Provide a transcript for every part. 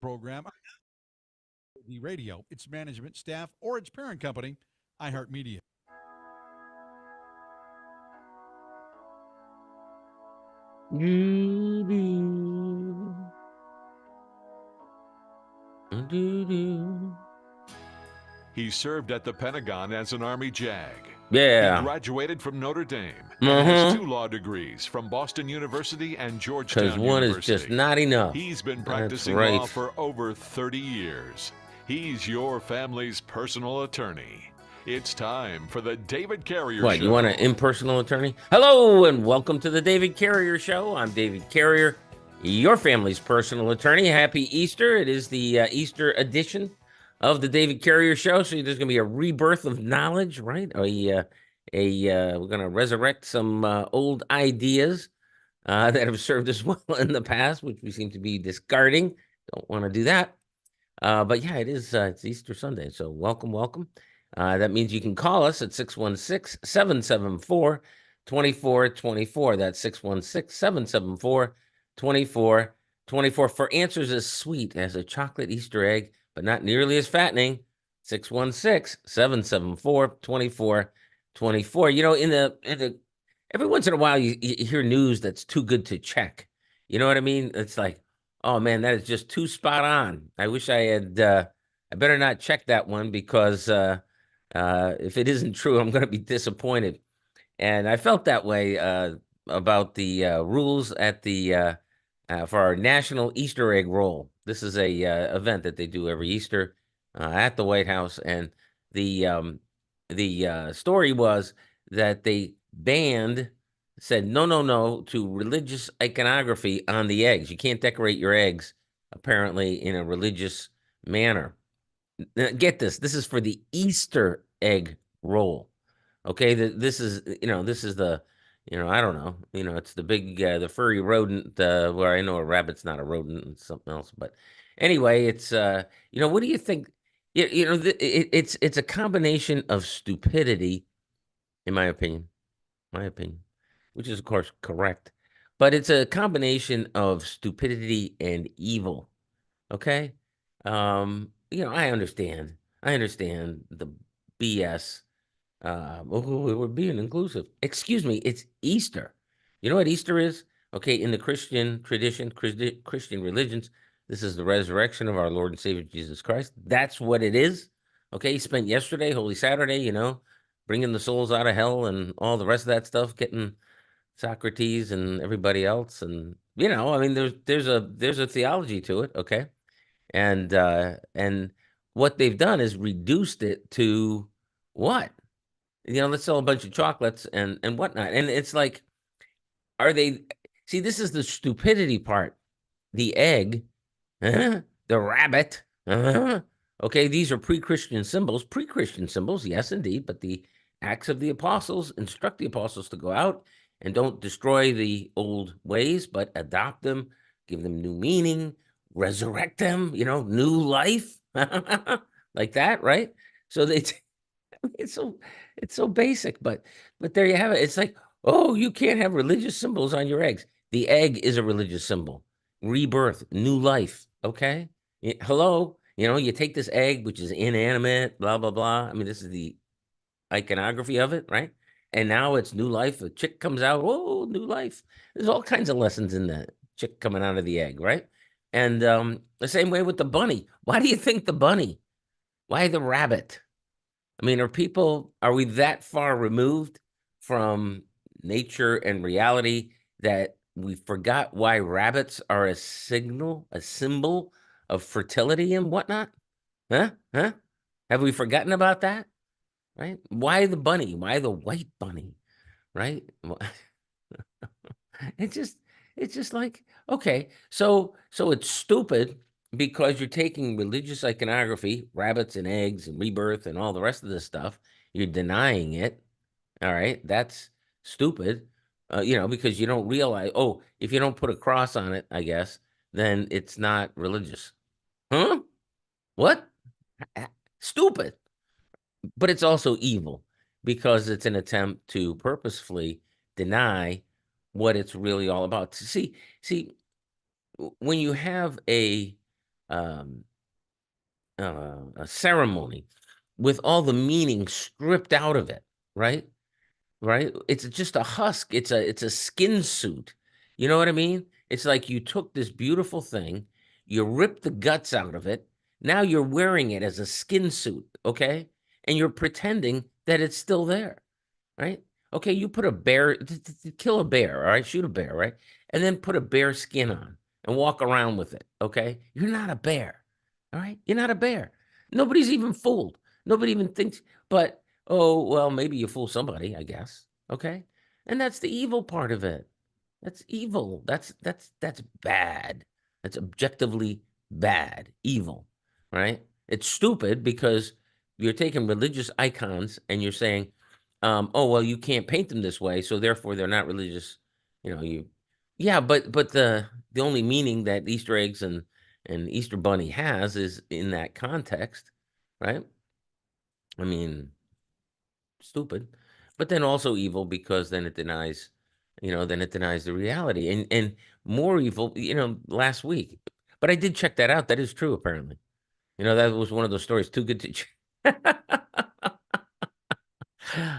program, the radio, its management, staff, or its parent company, iHeartMedia. Doo-doo. Doo-doo. He served at the Pentagon as an Army JAG. He Yeah. graduated from Notre Dame and has Uh-huh. 2 law degrees from Boston University and Because Georgetown one is just University. not enough. He's been That's practicing right. law for over 30 years. He's your family's personal attorney. It's time for the David Carrier What, Show. you want an impersonal attorney? Hello, and welcome to the David Carrier Show. I'm David Carrier, your family's personal attorney. Happy Easter. It is the Easter edition of the David Carrier Show. So there's going to be a rebirth of knowledge, right? We're going to resurrect some old ideas that have served us well in the past, which we seem to be discarding. Don't want to do that. But yeah, it is. It's Easter Sunday. So welcome. That means you can call us at 616-774-2424. That's 616-774-2424. For answers as sweet as a chocolate Easter egg, but not nearly as fattening, 616-774-2424. You know, in the every once in a while you hear news that's too good to check. You know what I mean? It's like, oh man, that is just too spot on. I wish I had. I better not check that one because if it isn't true, I'm going to be disappointed. And I felt that way about the rules at the for our National Easter Egg Roll. This is a event that they do every Easter at the White House, and the story was that they said no to religious iconography on the eggs. You can't decorate your eggs apparently in a religious manner. Now, get this. This is for the Easter egg roll. Okay, this is the I don't know, it's the big the furry rodent where I know a rabbit's not a rodent and something else, but anyway, it's what do you think? It's a combination of stupidity, in my opinion, which is of course correct, but it's a combination of stupidity and evil. Okay, I understand. I understand the BS. We're being inclusive. Excuse me, it's Easter. You know what Easter is? Okay, in the Christian tradition, Christian religions, this is the resurrection of our Lord and Savior Jesus Christ. That's what it is. Okay, he spent yesterday, Holy Saturday, bringing the souls out of hell and all the rest of that stuff, getting Socrates and everybody else, and I mean, there's a theology to it. Okay, and what they've done is reduced it to what? Let's sell a bunch of chocolates and whatnot. And it's like, see, this is the stupidity part. The egg, the rabbit, okay, these are pre-Christian symbols. Pre-Christian symbols, yes, indeed, but the Acts of the Apostles instruct the apostles to go out and don't destroy the old ways, but adopt them, give them new meaning, resurrect them, new life, like that, right? So it's so basic, but there you have it. It's like, oh, you can't have religious symbols on your eggs. The egg is a religious symbol. Rebirth, new life. Okay. Hello. You take this egg, which is inanimate, blah, blah, blah. I mean, this is the iconography of it, right? And now it's new life. A chick comes out. Oh, new life. There's all kinds of lessons in the chick coming out of the egg, right? And the same way with the bunny. Why do you think the bunny? Why the rabbit? I mean, are we that far removed from nature and reality that we forgot why rabbits are a symbol of fertility and whatnot? Huh? Have we forgotten about that? Right? Why the bunny? Why the white bunny? Right? It's just like, okay, so it's stupid because you're taking religious iconography, rabbits and eggs and rebirth and all the rest of this stuff. You're denying it. All right, that's stupid. Because you don't realize. Oh, if you don't put a cross on it, I guess then it's not religious. Huh? What? Stupid. But it's also evil because it's an attempt to purposefully deny what it's really all about. See, when you have a a ceremony with all the meaning stripped out of it, right? Right? It's just a husk. It's a skin suit. You know what I mean? It's like you took this beautiful thing, you ripped the guts out of it. Now you're wearing it as a skin suit, okay? And you're pretending that it's still there, right? Okay, you put a bear, kill a bear, all right? Shoot a bear, right? And then put a bear skin on and walk around with it, okay? You're not a bear, all right? You're not a bear. Nobody's even fooled. Nobody even thinks, but oh, well, maybe you fool somebody, I guess, okay? And that's the evil part of it. That's evil. That's bad. That's objectively bad, evil, right? It's stupid because you're taking religious icons and you're saying, oh, well, you can't paint them this way, so therefore they're not religious. Yeah, but the only meaning that Easter eggs and Easter bunny has is in that context, right? I mean, stupid, but then also evil because then it denies, the reality and more evil, last week. But I did check that out. That is true, apparently. That was one of those stories too good to check.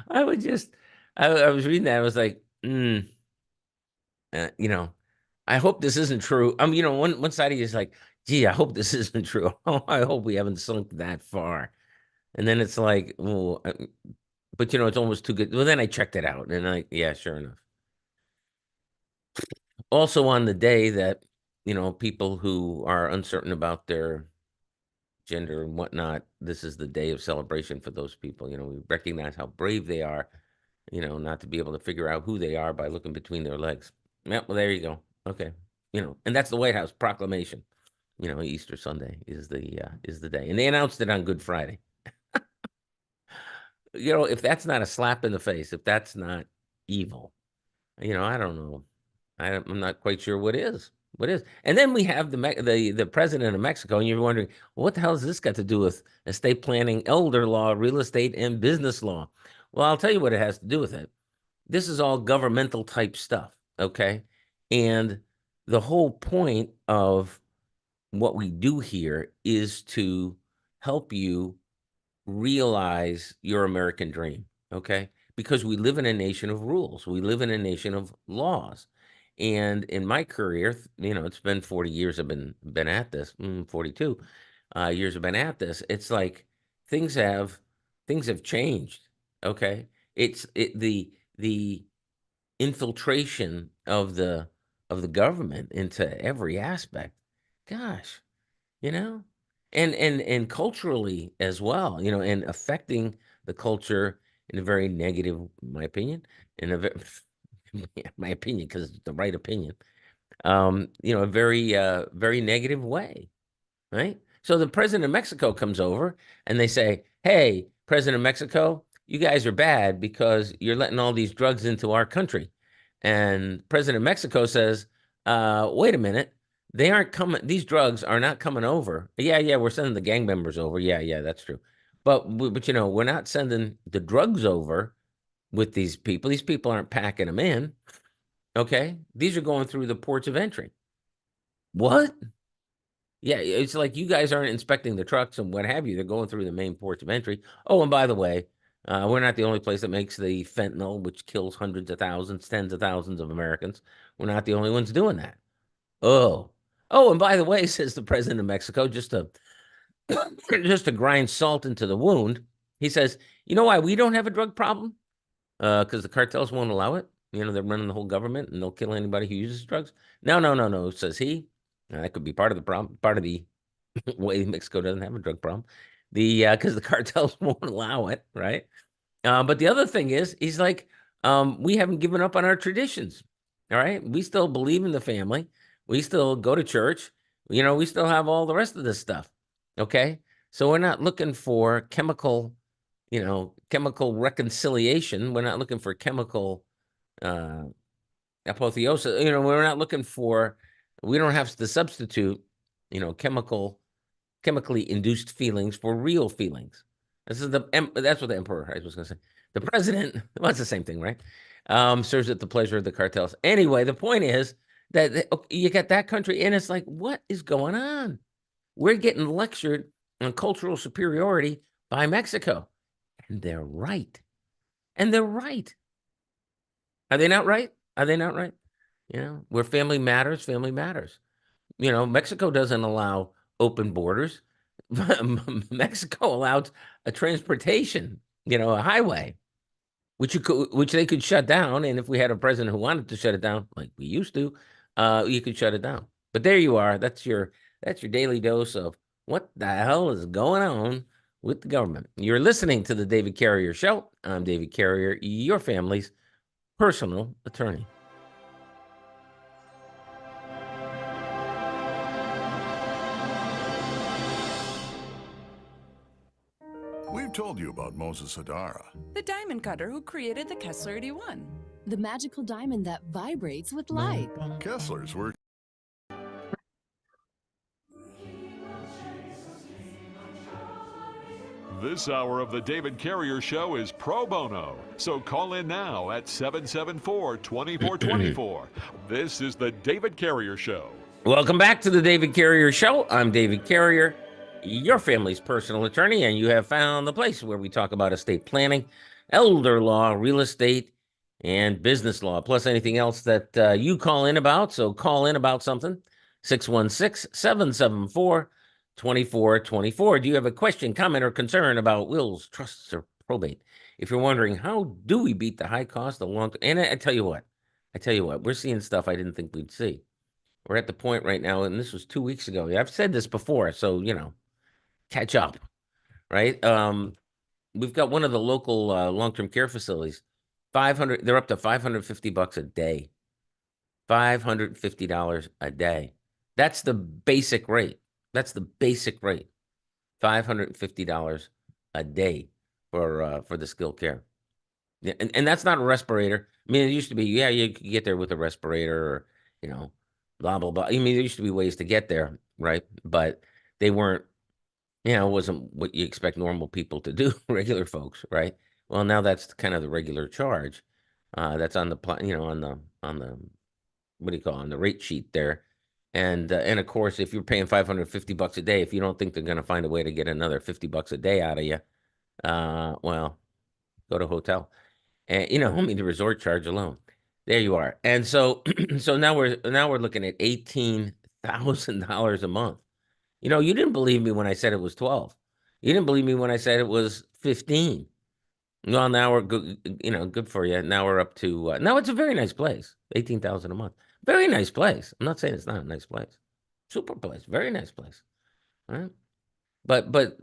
I would just, I was reading that. I was like, I hope this isn't true. One side of you is like, gee, I hope this isn't true. Oh, I hope we haven't sunk that far. And then it's like, well, but it's almost too good. Well, then I checked it out and yeah, sure enough. Also on the day that, people who are uncertain about their gender and whatnot, this is the day of celebration for those people. We recognize how brave they are, not to be able to figure out who they are by looking between their legs. Yeah, well, there you go. Okay. And that's the White House proclamation. Easter Sunday is the day. And they announced it on Good Friday. If that's not a slap in the face, if that's not evil, I don't know. I'm not quite sure what is. What is? And then we have the president of Mexico, and you're wondering, well, what the hell has this got to do with estate planning, elder law, real estate, and business law? Well, I'll tell you what it has to do with it. This is all governmental type stuff, okay? And the whole point of what we do here is to help you realize your American dream, okay? Because we live in a nation of rules. We live in a nation of laws. And in my career, it's been 40 years I've been at this, 42 years I've been at this. It's like things have changed, okay? The infiltration of the government into every aspect. Gosh, and culturally as well, and affecting the culture in a very negative, in my opinion, my opinion, because it's the right opinion, a very, very negative way, right? So the president of Mexico comes over and they say, hey, President of Mexico, you guys are bad because you're letting all these drugs into our country. And President of Mexico says, wait a minute. They aren't coming. These drugs are not coming over. Yeah, we're sending the gang members over. Yeah, that's true. But we're not sending the drugs over with these people. These people aren't packing them in. Okay, these are going through the ports of entry. What? Yeah, it's like you guys aren't inspecting the trucks and what have you. They're going through the main ports of entry. Oh, and by the way, we're not the only place that makes the fentanyl, which kills hundreds of thousands, tens of thousands of Americans. We're not the only ones doing that. Oh, and by the way, says the president of Mexico, just to grind salt into the wound, he says, you know why we don't have a drug problem? Because the cartels won't allow it. They're running the whole government and they'll kill anybody who uses drugs. No, says he. That could be part of the problem, part of the way Mexico doesn't have a drug problem. Because the cartels won't allow it, right? But the other thing is, he's like, we haven't given up on our traditions. All right. We still believe in the family. We still go to church. We still have all the rest of this stuff. Okay. So we're not looking for chemical reconciliation. We're not looking for chemical apotheosis. We're not looking for, we don't have to substitute, chemically induced feelings for real feelings. That's what the emperor, I was going to say. The president, well, it's the same thing, right? Serves at the pleasure of the cartels. Anyway, the point is that you get that country, and it's like, what is going on? we're getting lectured on cultural superiority by Mexico. And they're right. And they're right. Are they not right? Are they not right? You know, where family matters, family matters. You know, Mexico doesn't allow open borders. Mexico allows a transportation, you know, a highway, which they could shut down. And if we had a president who wanted to shut it down, like we used to, you could shut it down. But there you are. That's your daily dose of what the hell is going on with the government. You're listening to the David Carrier Show. I'm David Carrier, your family's personal attorney. We've told you about Moses Hadara, the diamond cutter who created the Kessler 81. The magical diamond that vibrates with light. Kessler's were. This hour of the David Carrier Show is pro bono, so call in now at 774-2424. This is the David Carrier Show. Welcome back to the David Carrier Show. I'm David Carrier, your family's personal attorney, and you have found the place where we talk about estate planning, elder law, real estate, and business law, plus anything else that you call in about. So call in about something, 616-774-2424. Do you have a question, comment, or concern about wills, trusts, or probate? If you're wondering, how do we beat the high cost of long, and I tell you what, we're seeing stuff I didn't think we'd see. We're at the point right now, and this was 2 weeks ago. I've said this before, so, you know, catch up, right? We've got one of the local long-term care facilities, they're up to $550 a day. $550 a day. That's the basic rate. $550 a day for the skilled care. And that's not a respirator. I mean, it used to be, yeah, you could get there with a respirator or, you know, blah, blah, blah. I mean, there used to be ways to get there, right? But they weren't, you know, it wasn't what you expect normal people to do, regular folks, right? Well, now that's kind of the regular charge. That's on the, you know, on the, what do you call it, on the rate sheet there. And of course, if you're paying $550 a day, if you don't think they're going to find a way to get another $50 a day out of you, well, go to a hotel. And, you know, I mean, the resort charge alone. There you are. And so, so now we're looking at $18,000 a month. You know, you didn't believe me when I said it was 12. You didn't believe me when I said it was 15. Well, now we're good, you know, good for you. Now we're up to, now it's a very nice place, $18,000 a month. Very nice place. I'm not saying it's not a nice place. Super place, very nice place. All right. But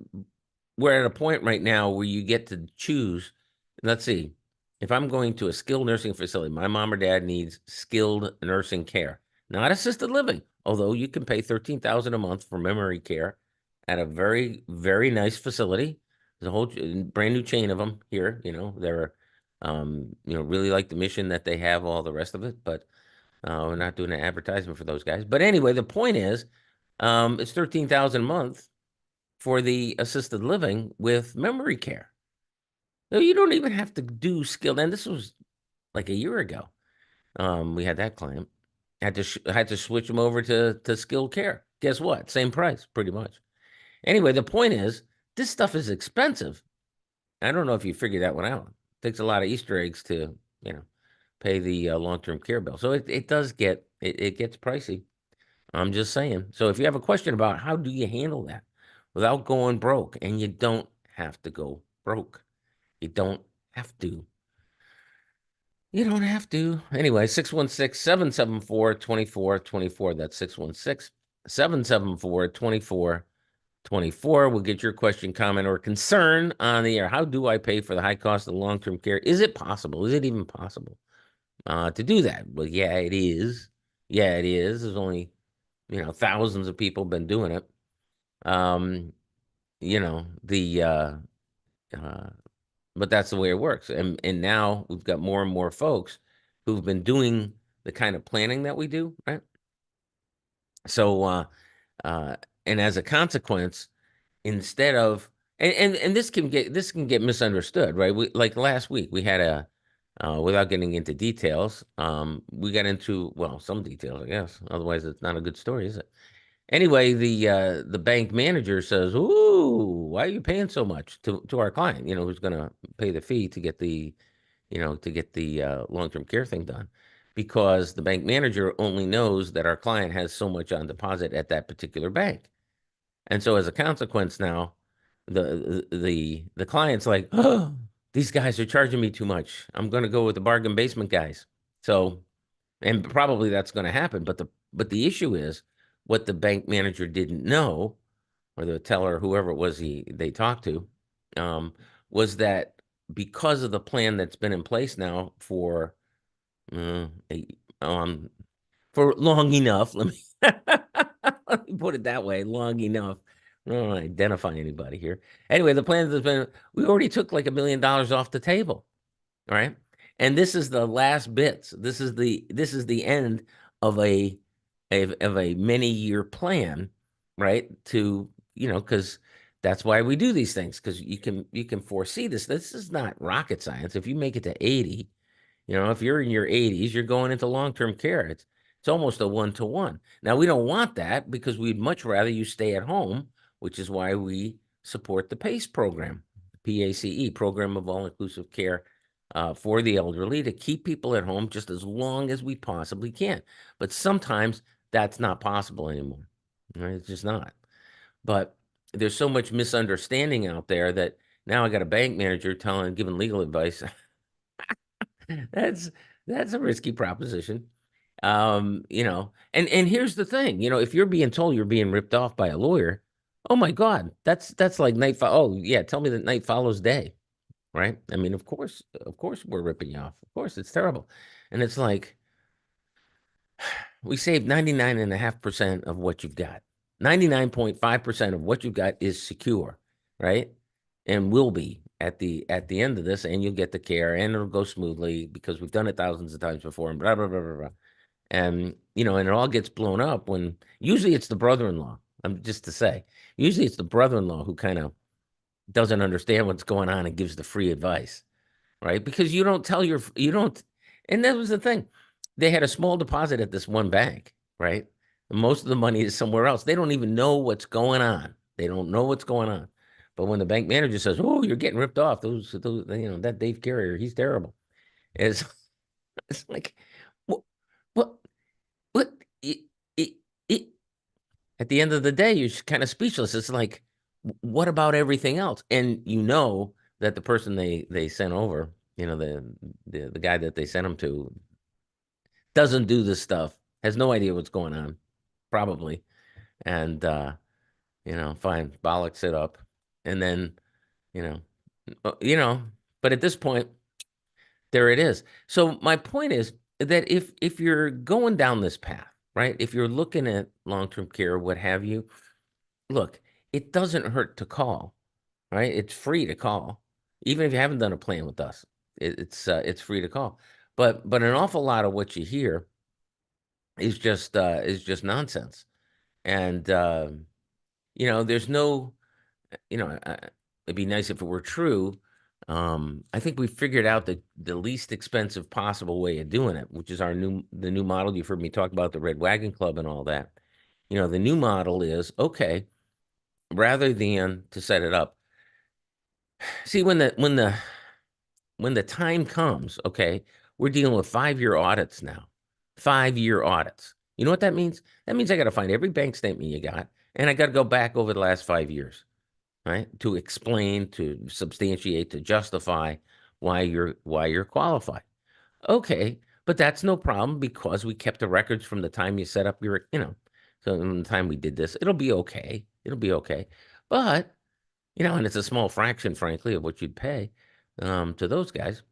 we're at a point right now where you get to choose. Let's see. If I'm going to a skilled nursing facility, my mom or dad needs skilled nursing care, not assisted living, although you can pay $13,000 a month for memory care at a very, very nice facility. There's a whole brand new chain of them here. You know, they're, you know, really like the mission that they have, all the rest of it, but we're not doing an advertisement for those guys. But anyway, the point is, it's $13,000 a month for the assisted living with memory care. So you don't even have to do skilled. And this was like a year ago. We had that client. Had to switch them over to skilled care. Guess what? Same price, pretty much. Anyway, the point is, this stuff is expensive. I don't know if you figured that one out. It takes a lot of Easter eggs to, you know, pay the long-term care bill. So it does get, it gets pricey. I'm just saying. So if you have a question about how do you handle that without going broke, and you don't have to go broke. You don't have to. You don't have to. Anyway, 616-774-2424. That's 616-774-2424. We'll get your question, comment, or concern on the air. How do I pay for the high cost of long-term care? Is it possible? Is it even possible to do that? Well, yeah, it is. Yeah, it is. There's only, you know, thousands of people been doing it. You know, but that's the way it works. And now we've got more and more folks who've been doing the kind of planning that we do, right? So, and as a consequence, instead of, and this can get misunderstood, right? Like last week, we had without getting into details, we got into, well, some details, I guess. Otherwise, it's not a good story, is it? Anyway, the bank manager says, "Ooh, why are you paying so much to our client? You know, who's going to pay the fee to get the, long-term care thing done, because the bank manager only knows that our client has so much on deposit at that particular bank, and so as a consequence, now the client's like, oh, these guys are charging me too much. I'm going to go with the bargain basement guys. So, and probably that's going to happen, but the issue is what the bank manager didn't know, or the teller, whoever it was they talked to, was that because of the plan that's been in place now for a- for long enough, let me let me put it that way, long enough. I don't want to identify anybody here. Anyway, the plan has been, we already took like $1 million off the table. All right. And this is the last bits. This is the end of a many-year plan, right? To, because that's why we do these things, because you can foresee this. This is not rocket science. If you make it to 80, if you're in your 80s, you're going into long-term care. It's almost a 1-to-1. Now, we don't want that, because we'd much rather you stay at home, which is why we support the PACE program, PACE, Program of All-Inclusive Care, for the elderly, to keep people at home just as long as we possibly can. But sometimes that's not possible anymore. Right? It's just not. But there's so much misunderstanding out there that now I got a bank manager giving legal advice. That's a risky proposition. And here's the thing, if you're being told you're being ripped off by a lawyer, oh my God, that's like oh yeah, tell me that night follows day, right? I mean, of course we're ripping you off. Of course, it's terrible. And it's like, we saved 99.5% of what you've got. 99.5% of what you've got is secure, right? And will be at the end of this, and you'll get the care, and it'll go smoothly because we've done it thousands of times before, and blah blah blah blah blah. And and it all gets blown up when usually it's the brother-in-law. I'm just to say, usually it's the brother-in-law who kind of doesn't understand what's going on and gives the free advice, right? Because you don't, and that was the thing. They had a small deposit at this one bank, right? And most of the money is somewhere else. They don't even know what's going on. They don't know what's going on. But when the bank manager says, "Oh, you're getting ripped off," those that Dave Carrier, he's terrible. It's it's like, what, what, what? It, it, at the end of the day, you're kind of speechless. It's like, what about everything else? And that the person they sent over, the guy that they sent him to, doesn't do this stuff, has no idea what's going on, probably, and fine, bollocks it up, and then, you know, but at this point, there it is. So my point is that if you're going down this path, right, if you're looking at long-term care, what have you, look, it doesn't hurt to call, right? It's free to call, even if you haven't done a plan with us. It's free to call, but an awful lot of what you hear is just nonsense, and there's no, it'd be nice if it were true. I think we figured out the least expensive possible way of doing it, which is the new model. You've heard me talk about the Red Wagon Club and all that. The new model is, okay, rather than to set it up. See, when the time comes, okay, we're dealing with 5-year audits now. 5-year audits. You know what that means? That means I got to find every bank statement you got, and I got to go back over the last 5 years, right? To explain, to substantiate, to justify why you're qualified. Okay, but that's no problem, because we kept the records from the time you set up your, so from the time we did this, it'll be okay. It'll be okay. But, and it's a small fraction, frankly, of what you'd pay to those guys.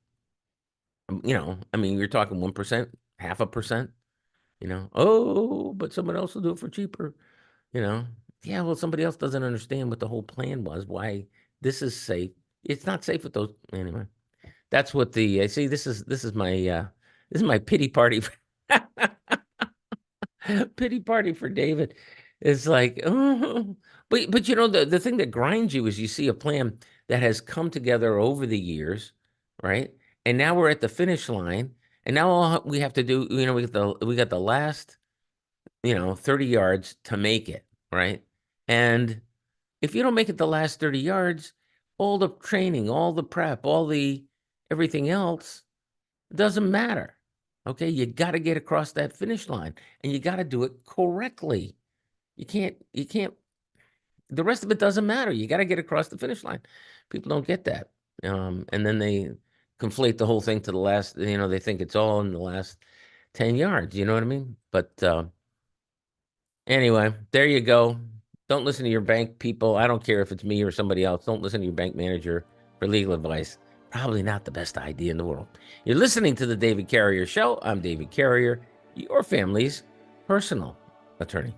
I mean, you're talking 1%, 0.5%, oh, but someone else will do it for cheaper, yeah, well, somebody else doesn't understand what the whole plan was, why this is safe. It's not safe with those. Anyway, that's what see, this is my pity party. Pity party for David. It's like, oh, but the thing that grinds you is you see a plan that has come together over the years, right? And now we're at the finish line, and now all we have to do, we got the last, 30 yards to make it. right? And if you don't make it the last 30 yards, all the training, all the prep, all the everything else doesn't matter. Okay, you got to get across that finish line, and you got to do it correctly. You can't, the rest of it doesn't matter. You got to get across the finish line. People don't get that. And then they conflate the whole thing to the last, they think it's all in the last 10 yards. You know what I mean? But anyway, there you go. Don't listen to your bank people. I don't care if it's me or somebody else. Don't listen to your bank manager for legal advice. Probably not the best idea in the world. You're listening to the David Carrier Show. I'm David Carrier, your family's personal attorney.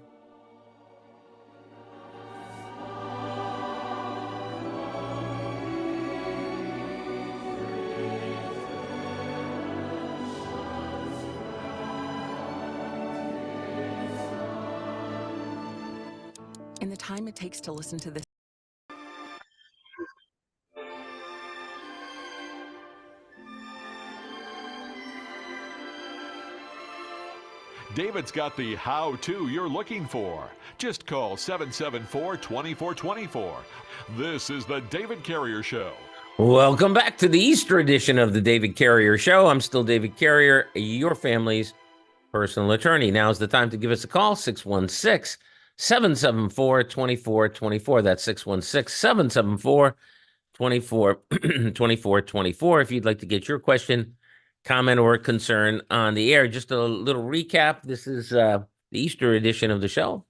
In the time it takes to listen to this. David's got the how-to you're looking for. Just call 774-2424. This is the David Carrier Show. Welcome back to the Easter edition of the David Carrier Show. I'm still David Carrier, your family's personal attorney. Now's the time to give us a call, 616-774-2424. That's 616-774-2424. If you'd like to get your question, comment, or concern on the air. Just a little recap. This is the Easter edition of the show.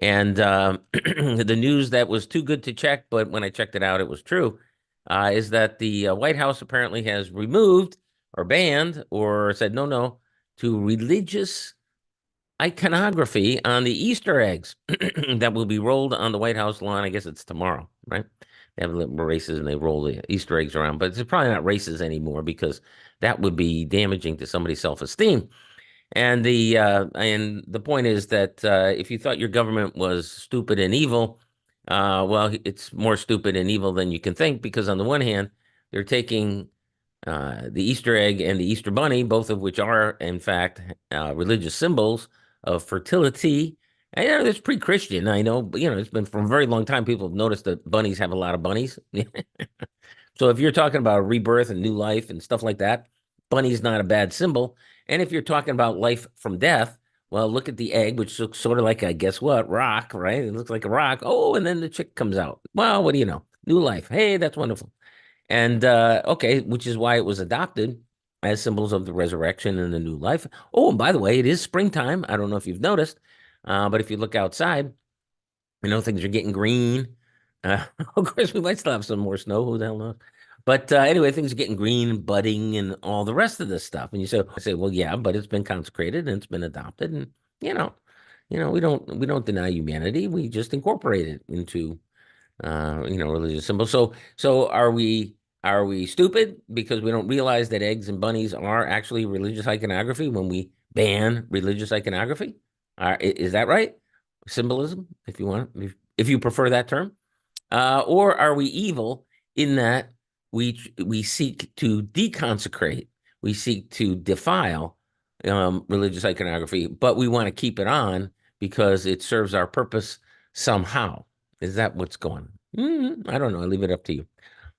And the news that was too good to check, but when I checked it out, it was true, is that the White House apparently has removed or banned or said no to religious iconography on the Easter eggs that will be rolled on the White House lawn. I guess it's tomorrow, right? They have little races and they roll the Easter eggs around, but it's probably not races anymore because that would be damaging to somebody's self-esteem. And the point is that if you thought your government was stupid and evil, well, it's more stupid and evil than you can think, because on the one hand, they're taking the Easter egg and the Easter bunny, both of which are, in fact, religious symbols of fertility. And it's pre-Christian, I know, but it's been for a very long time. People have noticed that bunnies have a lot of bunnies. So if you're talking about rebirth and new life and stuff like that, bunny's not a bad symbol. And if you're talking about life from death, well, look at the egg, which looks sort of like a, guess what, rock, right? It looks like a rock. Oh, and then the chick comes out. Well, what do you know? New life. Hey, that's wonderful. And okay, which is why it was adopted as symbols of the resurrection and the new life. Oh, and by the way, it is springtime. I don't know if you've noticed, but if you look outside, things are getting green. Of course, we might still have some more snow. Who the hell knows? But anyway, things are getting green and budding and all the rest of this stuff. And I say, well, yeah, but it's been consecrated and it's been adopted, and we don't deny humanity. We just incorporate it into religious symbols. So are we stupid because we don't realize that eggs and bunnies are actually religious iconography when we ban religious iconography? Is that right? Symbolism, if you want, if you prefer that term, or are we evil in that we seek to deconsecrate, we seek to defile religious iconography, but we want to keep it on because it serves our purpose somehow? Is that what's going on? I don't know. I leave it up to you.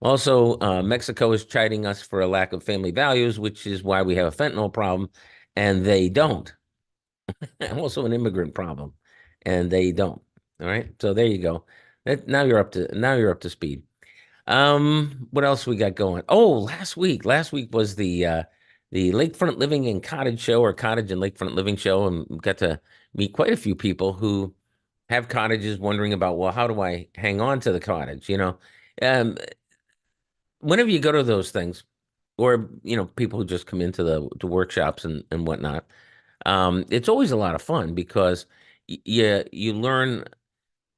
Also, Mexico is chiding us for a lack of family values, which is why we have a fentanyl problem, and they don't. Also an immigrant problem, and they don't. All right. So there you go. Now you're up to speed. What else we got going? Oh, last week was the Lakefront Living and Cottage Show, or Cottage and Lakefront Living Show, and we got to meet quite a few people who have cottages, wondering about, well, how do I hang on to the cottage? Whenever you go to those things, or people who just come into the workshops and whatnot, it's always a lot of fun because you learn,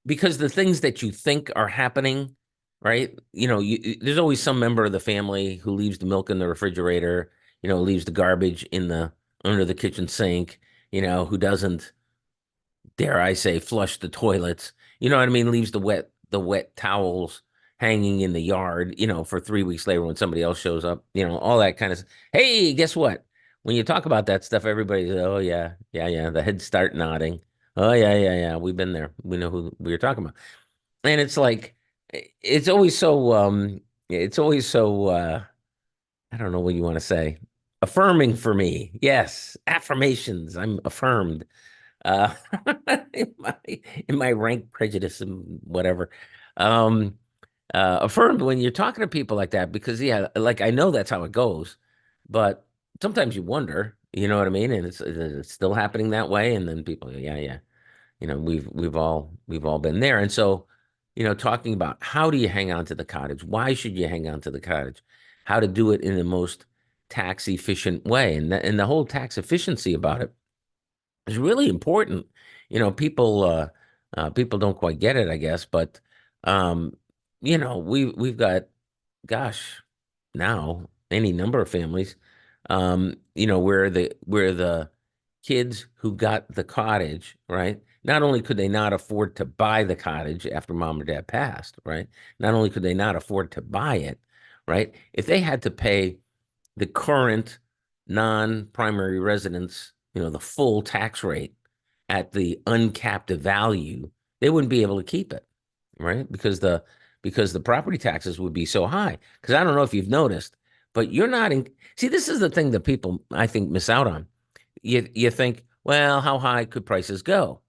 because the things that you think are happening, right? There's always some member of the family who leaves the milk in the refrigerator, leaves the garbage under the kitchen sink, who doesn't, dare I say, flush the toilets, you know what I mean? Leaves the wet towels hanging in the yard, for 3 weeks later when somebody else shows up, all that kind of. Hey, guess what? When you talk about that stuff, everybody says, oh yeah, the heads start nodding. Oh yeah. We've been there. We know who we were talking about. And it's like it's always so it's always so I don't know what you want to say. Affirming for me. Yes, affirmations. I'm affirmed. Uh in my in my rank prejudice and whatever. Um Affirmed when you're talking to people like that because yeah, like I know that's how it goes, but sometimes you wonder, you know what I mean? And it's still happening that way and then people yeah. We've all been there. And so, talking about how do you hang on to the cottage? Why should you hang on to the cottage? How to do it in the most tax efficient way. And the whole tax efficiency about it is really important. People don't quite get it, I guess, but we've got, gosh, now any number of families, where the kids who got the cottage, right? Not only could they not afford to buy the cottage after mom or dad passed, right? Not only could they not afford to buy it, right? If they had to pay the current non-primary residence, the full tax rate at the uncapped value, they wouldn't be able to keep it, right? Because the property taxes would be so high. Because I don't know if you've noticed, but you're not in. See, this is the thing that people I think miss out on. You think, well, how high could prices go,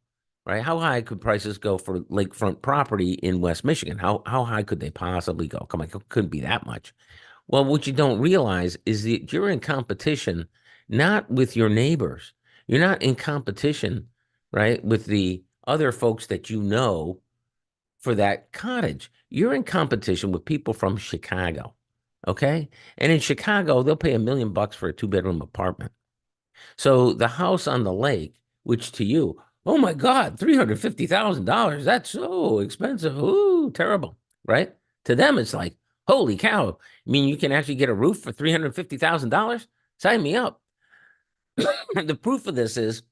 right? How high could prices go for lakefront property in West Michigan? How high could they possibly go? Come on, it couldn't be that much. Well, what you don't realize is that you're in competition not with your neighbors. You're not in competition, right, with the other folks that you know for that cottage. You're in competition with people from Chicago. Okay. And in Chicago, they'll pay $1 million for a 2-bedroom apartment. So the house on the lake, which to you, oh my God, $350,000. That's so expensive. Ooh, terrible. Right. To them, it's like, holy cow. I mean, you can actually get a roof for $350,000? Sign me up. The proof of this is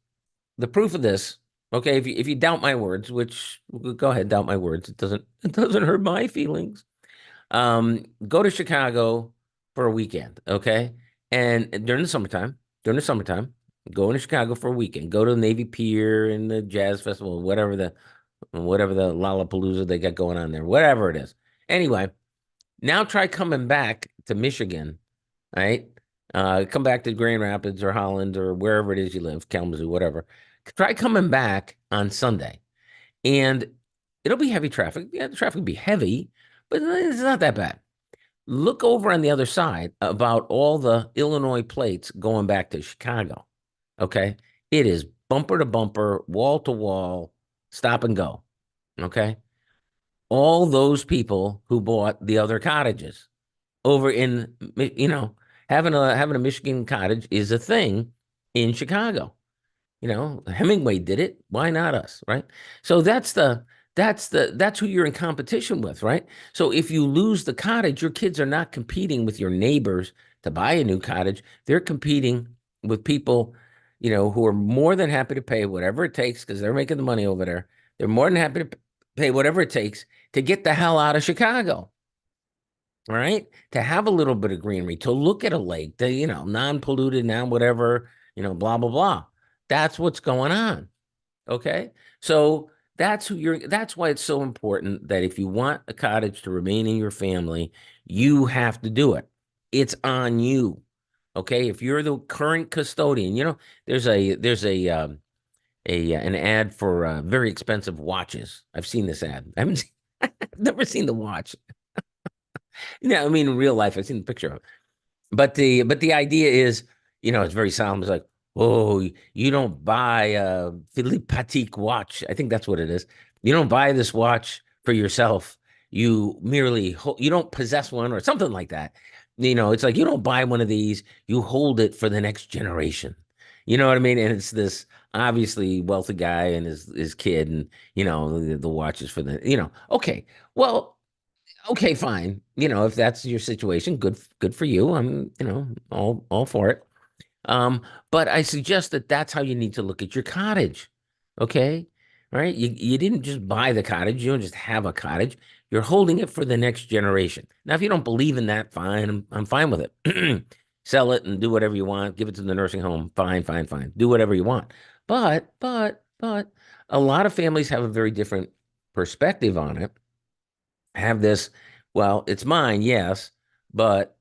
the proof of this. Okay, if you doubt my words, which go ahead, doubt my words. It doesn't hurt my feelings. Go to Chicago for a weekend, okay? And during the summertime, go into Chicago for a weekend. Go to the Navy Pier and the Jazz Festival, whatever the Lollapalooza they got going on there, whatever it is. Anyway, now try coming back to Michigan, right? Come back to Grand Rapids or Holland or wherever it is you live, Kalamazoo, whatever. Try coming back on Sunday, and it'll be heavy traffic. Yeah, the traffic will be heavy, but it's not that bad. Look over on the other side about all the Illinois plates going back to Chicago. Okay, it is bumper to bumper, wall to wall, stop and go. Okay, all those people who bought the other cottages over in, having a Michigan cottage is a thing in Chicago. Hemingway did it. Why not us, right? So that's who you're in competition with, right? So if you lose the cottage, your kids are not competing with your neighbors to buy a new cottage. They're competing with people, who are more than happy to pay whatever it takes because they're making the money over there. They're more than happy to pay whatever it takes to get the hell out of Chicago. All right. To have a little bit of greenery, to look at a lake, non-polluted, now whatever, blah, blah, blah. That's what's going on. Okay. So that's why it's so important that if you want a cottage to remain in your family, you have to do it. It's on you. Okay. If you're the current custodian, there's an ad for very expensive watches. I've seen this ad. I haven't seen, I've never seen the watch. I mean, in real life, I've seen the picture of it. But the idea is, it's very solemn. It's like, oh, you don't buy a Philippe Patek watch. I think that's what it is. You don't buy this watch for yourself. You merely you don't possess one or something like that. It's like you don't buy one of these. You hold it for the next generation. You know what I mean? And it's this obviously wealthy guy and his kid, and the watch is for the. Okay, well. Okay, fine. If that's your situation, good for you. I'm, all for it. But I suggest that that's how you need to look at your cottage. Okay, right? You didn't just buy the cottage. You don't just have a cottage. You're holding it for the next generation. Now, if you don't believe in that, fine. I'm fine with it. Sell it and do whatever you want. Give it to the nursing home. Fine. Do whatever you want. But a lot of families have a very different perspective on it. Have this, well, it's mine, yes, but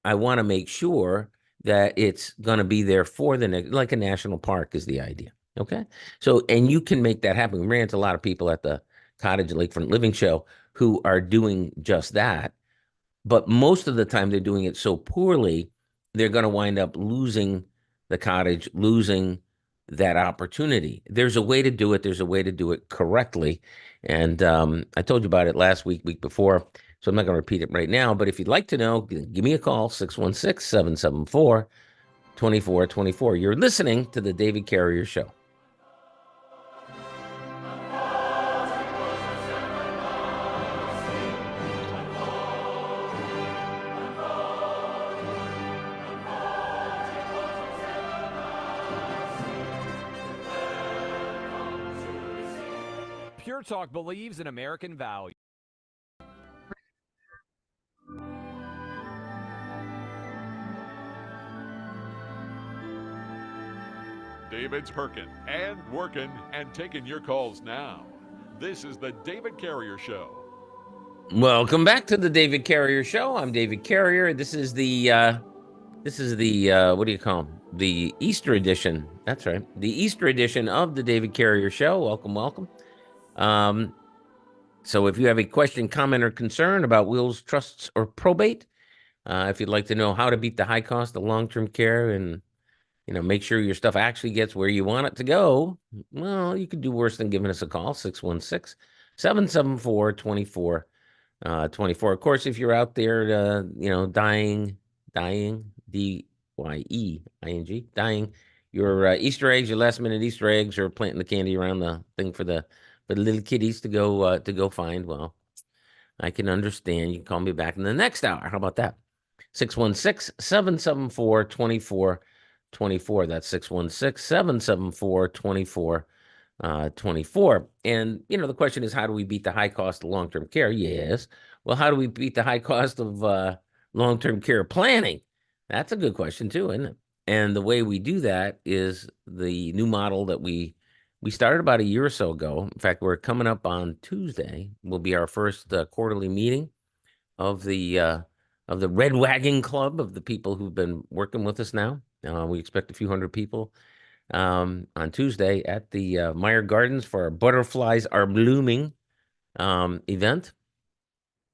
I want to make sure that it's going to be there for the next, like a national park is the idea. Okay. So, and you can make that happen. We ran into a lot of people at the Cottage Lakefront Living Show who are doing just that. But most of the time they're doing it so poorly, they're going to wind up losing the cottage, losing that opportunity. There's a way to do it. There's a way to do it correctly. And I told you about it last week before. So I'm not going to repeat it right now. But if you'd like to know, give me a call, 616-774-2424. You're listening to The David Carrier Show. Pure Talk believes in American values. David's perking and working and taking your calls now. This is the David Carrier Show. Welcome back to the David Carrier Show. I'm David Carrier. This is the what do you call them? The Easter edition. That's right. The Easter edition of the David Carrier Show. Welcome. So if you have a question, comment, or concern about wills, trusts, or probate, if you'd like to know how to beat the high cost of long-term care and, make sure your stuff actually gets where you want it to go, well, you could do worse than giving us a call, 616-774-2424. Of course, if you're out there, dying, D-Y-E-I-N-G, dying, your Easter eggs, your last-minute Easter eggs, or planting the candy around the thing for the little kiddies to go find, well, I can understand. You can call me back in the next hour. How about that? 616-774-2424. That's 616-774-2424. And, the question is, how do we beat the high cost of long-term care? Yes. Well, how do we beat the high cost of long-term care planning? That's a good question too, isn't it? And the way we do that is the new model that we started about a year or so ago. In fact, we're coming up on Tuesday. Will be our first quarterly meeting of the Red Wagon Club, of the people who've been working with us now. We expect a few hundred people on Tuesday at the Meyer Gardens for our Butterflies Are Blooming event.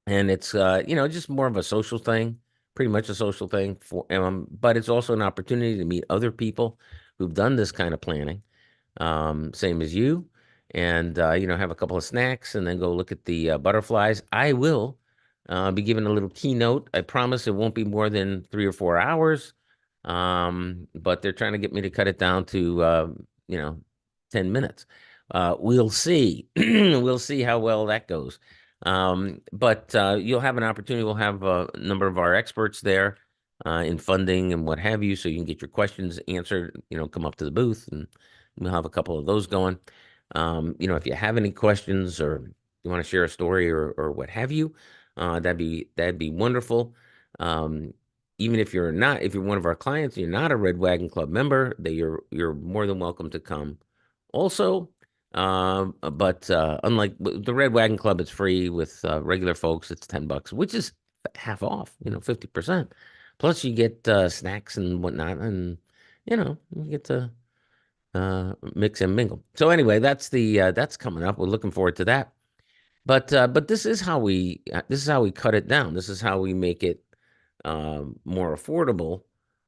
And it's, just more of a social thing, pretty much a social thing, but it's also an opportunity to meet other people who've done this kind of planning. Same as you, and have a couple of snacks and then go look at the butterflies. I will be giving a little keynote. I promise it won't be more than 3 or 4 hours, but they're trying to get me to cut it down to 10 minutes. We'll see. We'll see how well that goes. But you'll have an opportunity. We'll have a number of our experts there in funding and what have you, so you can get your questions answered. Come up to the booth and we'll have a couple of those going. If you have any questions or you want to share a story or what have you, that'd be wonderful. Even if you're one of our clients, you're not a Red Wagon Club member, that you're more than welcome to come. Also, but unlike the Red Wagon Club, it's free. With regular folks, it's $10, which is half off. 50%. Plus, you get snacks and whatnot, and you get to mix and mingle. So anyway, that's coming up. We're looking forward to that. But this is how we cut it down. This is how we make it more affordable.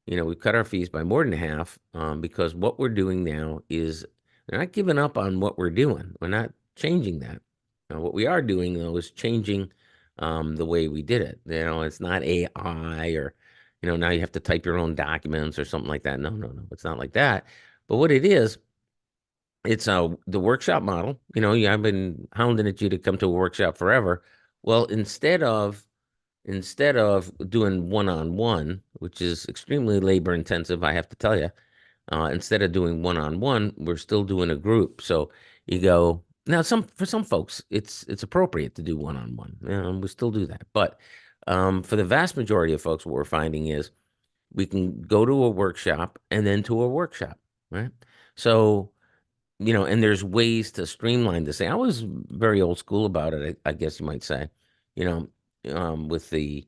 We cut our fees by more than half because what we're doing now is we're not giving up on what we're doing. We're not changing that. What we are doing though is changing the way we did it. It's not AI or now you have to type your own documents or something like that. No, it's not like that. But what it is, it's the workshop model. I've been hounding at you to come to a workshop forever. Well, instead of doing one-on-one, which is extremely labor intensive, I have to tell you, instead of doing one-on-one, we're still doing a group. So you go now. For some folks, it's appropriate to do one-on-one. We still do that, but for the vast majority of folks, what we're finding is we can go to a workshop and then to a workshop. Right. So and there's ways to streamline this thing. I was very old school about it, I guess you might say, with the,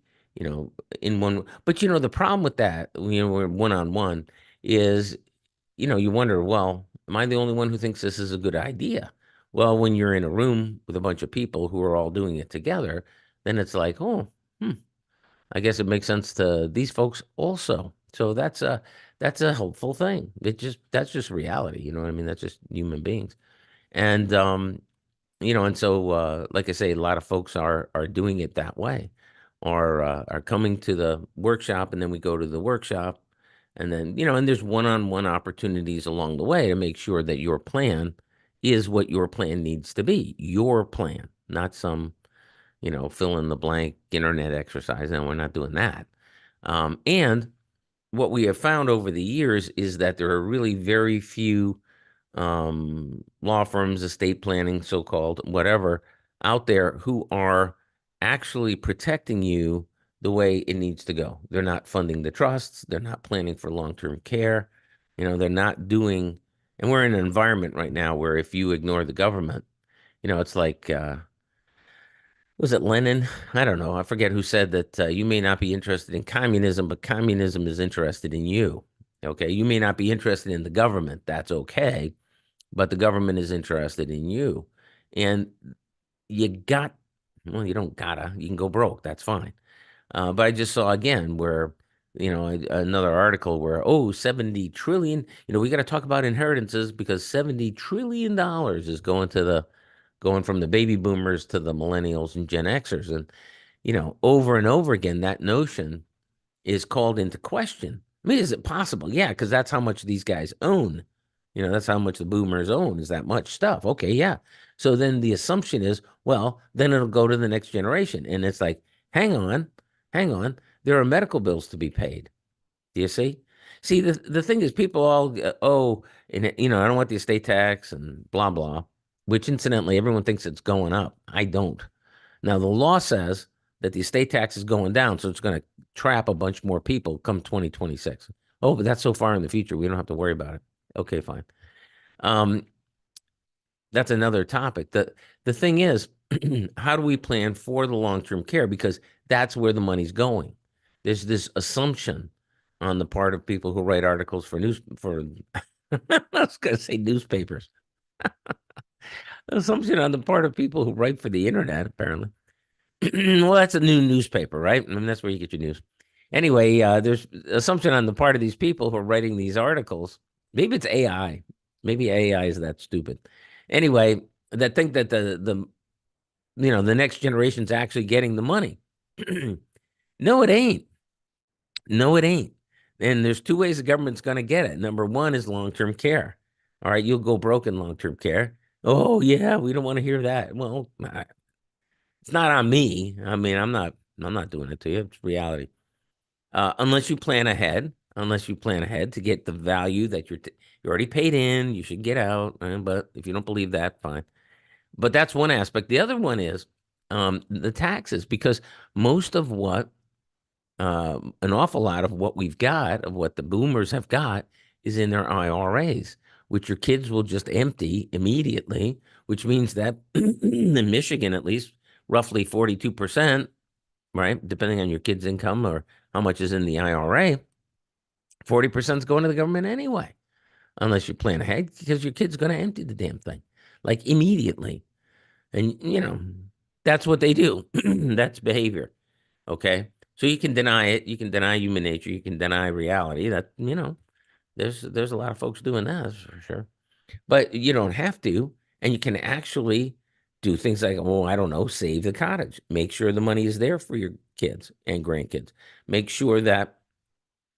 in one, but the problem with that, we're one-on-one is, you wonder, well, am I the only one who thinks this is a good idea? Well, when you're in a room with a bunch of people who are all doing it together, then it's like, oh, I guess it makes sense to these folks also. So that's a helpful thing. That's just reality. You know what I mean? That's just human beings. And and so like I say, a lot of folks are doing it that way, or are coming to the workshop, and then we go to the workshop, and then and there's one-on-one opportunities along the way to make sure that your plan is what your plan needs to be. Your plan, not some fill in the blank internet exercise, and we're not doing that. And what we have found over the years is that there are really very few law firms, estate planning, so-called, whatever, out there who are actually protecting you the way it needs to go. They're not funding the trusts. They're not planning for long-term care. They're not doing, and we're in an environment right now where if you ignore the government, it's like, was it Lenin? I don't know. I forget who said that you may not be interested in communism, but communism is interested in you. Okay. You may not be interested in the government. That's okay. But the government is interested in you. And you don't gotta, you can go broke. That's fine. But I just saw again where, another article where, 70 trillion, we got to talk about inheritances because $70 trillion is going from the baby boomers to the millennials and Gen Xers. And, over and over again, that notion is called into question. I mean, is it possible? Yeah, because that's how much these guys own. That's how much the boomers own, is that much stuff. Okay, yeah. So then the assumption is, well, then it'll go to the next generation. And it's like, hang on. There are medical bills to be paid. Do you see? See, the thing is, people all, and I don't want the estate tax and blah, blah, which incidentally, everyone thinks it's going up. I don't. Now, the law says that the estate tax is going down, so it's going to trap a bunch more people come 2026. Oh, but that's so far in the future, we don't have to worry about it. Okay, fine. That's another topic. The thing is, how do we plan for the long-term care? Because that's where the money's going. There's this assumption on the part of people who write articles for I was going to say newspapers. Assumption on the part of people who write for the internet, apparently. Well, that's a new newspaper, right? I mean, that's where you get your news. Anyway, there's assumption on the part of these people who are writing these articles. Maybe it's AI. Maybe AI is that stupid. Anyway, that think that the next generation's actually getting the money. No, it ain't. No, it ain't. And there's two ways the government's going to get it. Number one is long-term care. All right, you'll go broke in long-term care. Oh, yeah, we don't want to hear that. Well, it's not on me. I mean, I'm not doing it to you. It's reality. Unless you plan ahead to get the value that you already paid in, you should get out. But if you don't believe that, fine. But that's one aspect. The other one is the taxes, because most of what, an awful lot of what we've got, of what the boomers have got, is in their IRAs, which your kids will just empty immediately, which means that in Michigan, at least, roughly 42%, right, depending on your kid's income or how much is in the IRA, 40% is going to the government anyway, unless you plan ahead, because your kid's going to empty the damn thing, like immediately. And, that's what they do. That's behavior. Okay. So you can deny it. You can deny human nature. You can deny reality. That, there's a lot of folks doing that, for sure. But you don't have to. And you can actually do things like, I don't know, save the cottage. Make sure the money is there for your kids and grandkids. Make sure that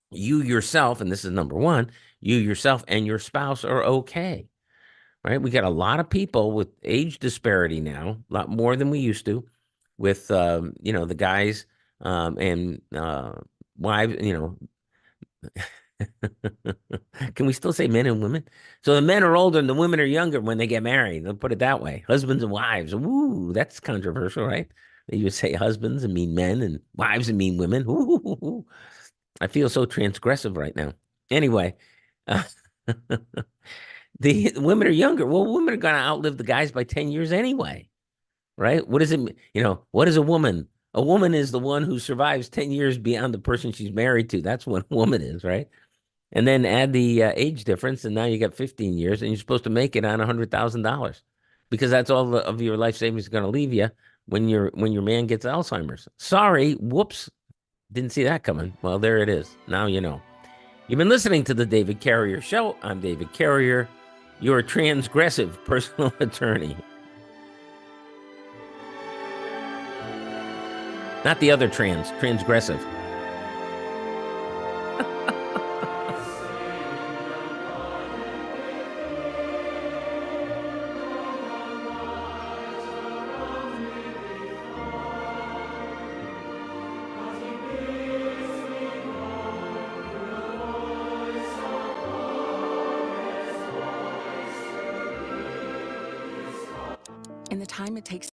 you yourself, and this is number one, you yourself and your spouse are okay. Right? We got a lot of people with age disparity now, a lot more than we used to, with the guys and wives. Can we still say men and women? So the men are older and the women are younger when they get married. They'll put it that way. Husbands and wives. Ooh, that's controversial, right? You would say husbands and mean men, and wives and mean women. Ooh, I feel so transgressive right now. Anyway, The women are younger. Well, women are going to outlive the guys by 10 years anyway, right? What does it mean? What is a woman? A woman is the one who survives 10 years beyond the person she's married to. That's what a woman is, right? And then add the age difference, and now you got 15 years, and you're supposed to make it on $100,000 because that's all of your life savings is going to leave you when your man gets Alzheimer's. Sorry, whoops, didn't see that coming. Well, there it is. Now you know. You've been listening to the David Carrier Show. I'm David Carrier, your transgressive personal attorney. Not the other transgressive. In the time it takes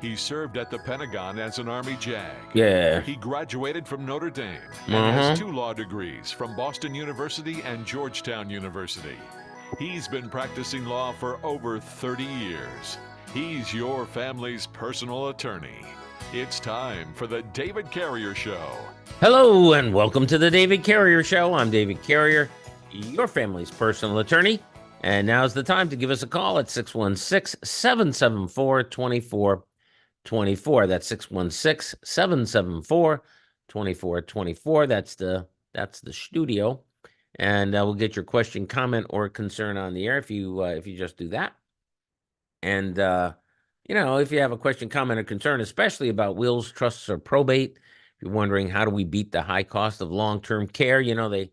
He served at the Pentagon as an Army JAG. Yeah. He graduated from Notre Dame and has 2 law degrees from Boston University and Georgetown University. He's been practicing law for over 30 years. He's your family's personal attorney. It's time for the David Carrier Show. Hello and welcome to the David Carrier Show. I'm David Carrier, your family's personal attorney. And now's the time to give us a call at 616-774-2424. That's 616-774-2424. That's the studio. And we'll get your question, comment, or concern on the air if you just do that. And if you have a question, comment, or concern, especially about wills, trusts, or probate, if you're wondering how do we beat the high cost of long-term care, they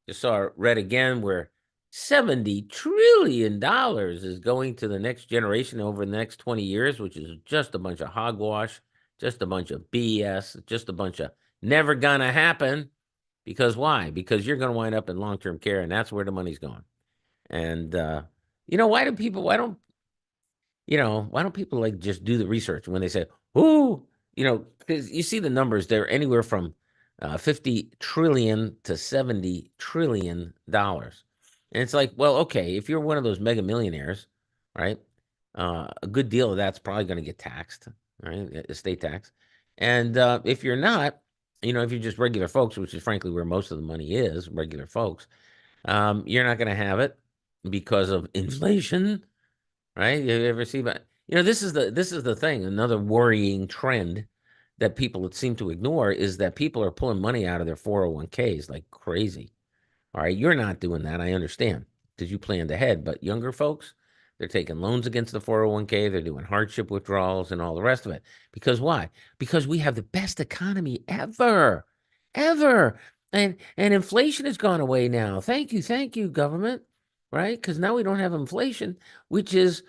just read again where $70 trillion is going to the next generation over the next 20 years, which is just a bunch of hogwash, just a bunch of BS, just a bunch of never gonna happen. Because why? Because you're going to wind up in long-term care, and that's where the money's going. And why don't people like just do the research when they say, because you see the numbers, they're anywhere from 50 trillion to 70 trillion dollars. And it's like, well, okay, if you're one of those mega millionaires, right, a good deal of that's probably going to get taxed, right, estate tax. And if you're not, if you're just regular folks, which is frankly where most of the money is, regular folks, you're not going to have it because of inflation, right? You ever see, but this is the thing. Another worrying trend that people seem to ignore is that people are pulling money out of their 401ks like crazy. All right, you're not doing that. I understand because you planned ahead, but younger folks, they're taking loans against the 401k. They're doing hardship withdrawals and all the rest of it. Because why? Because we have the best economy ever. And inflation has gone away now. Thank you, government. Right? Because now we don't have inflation, which is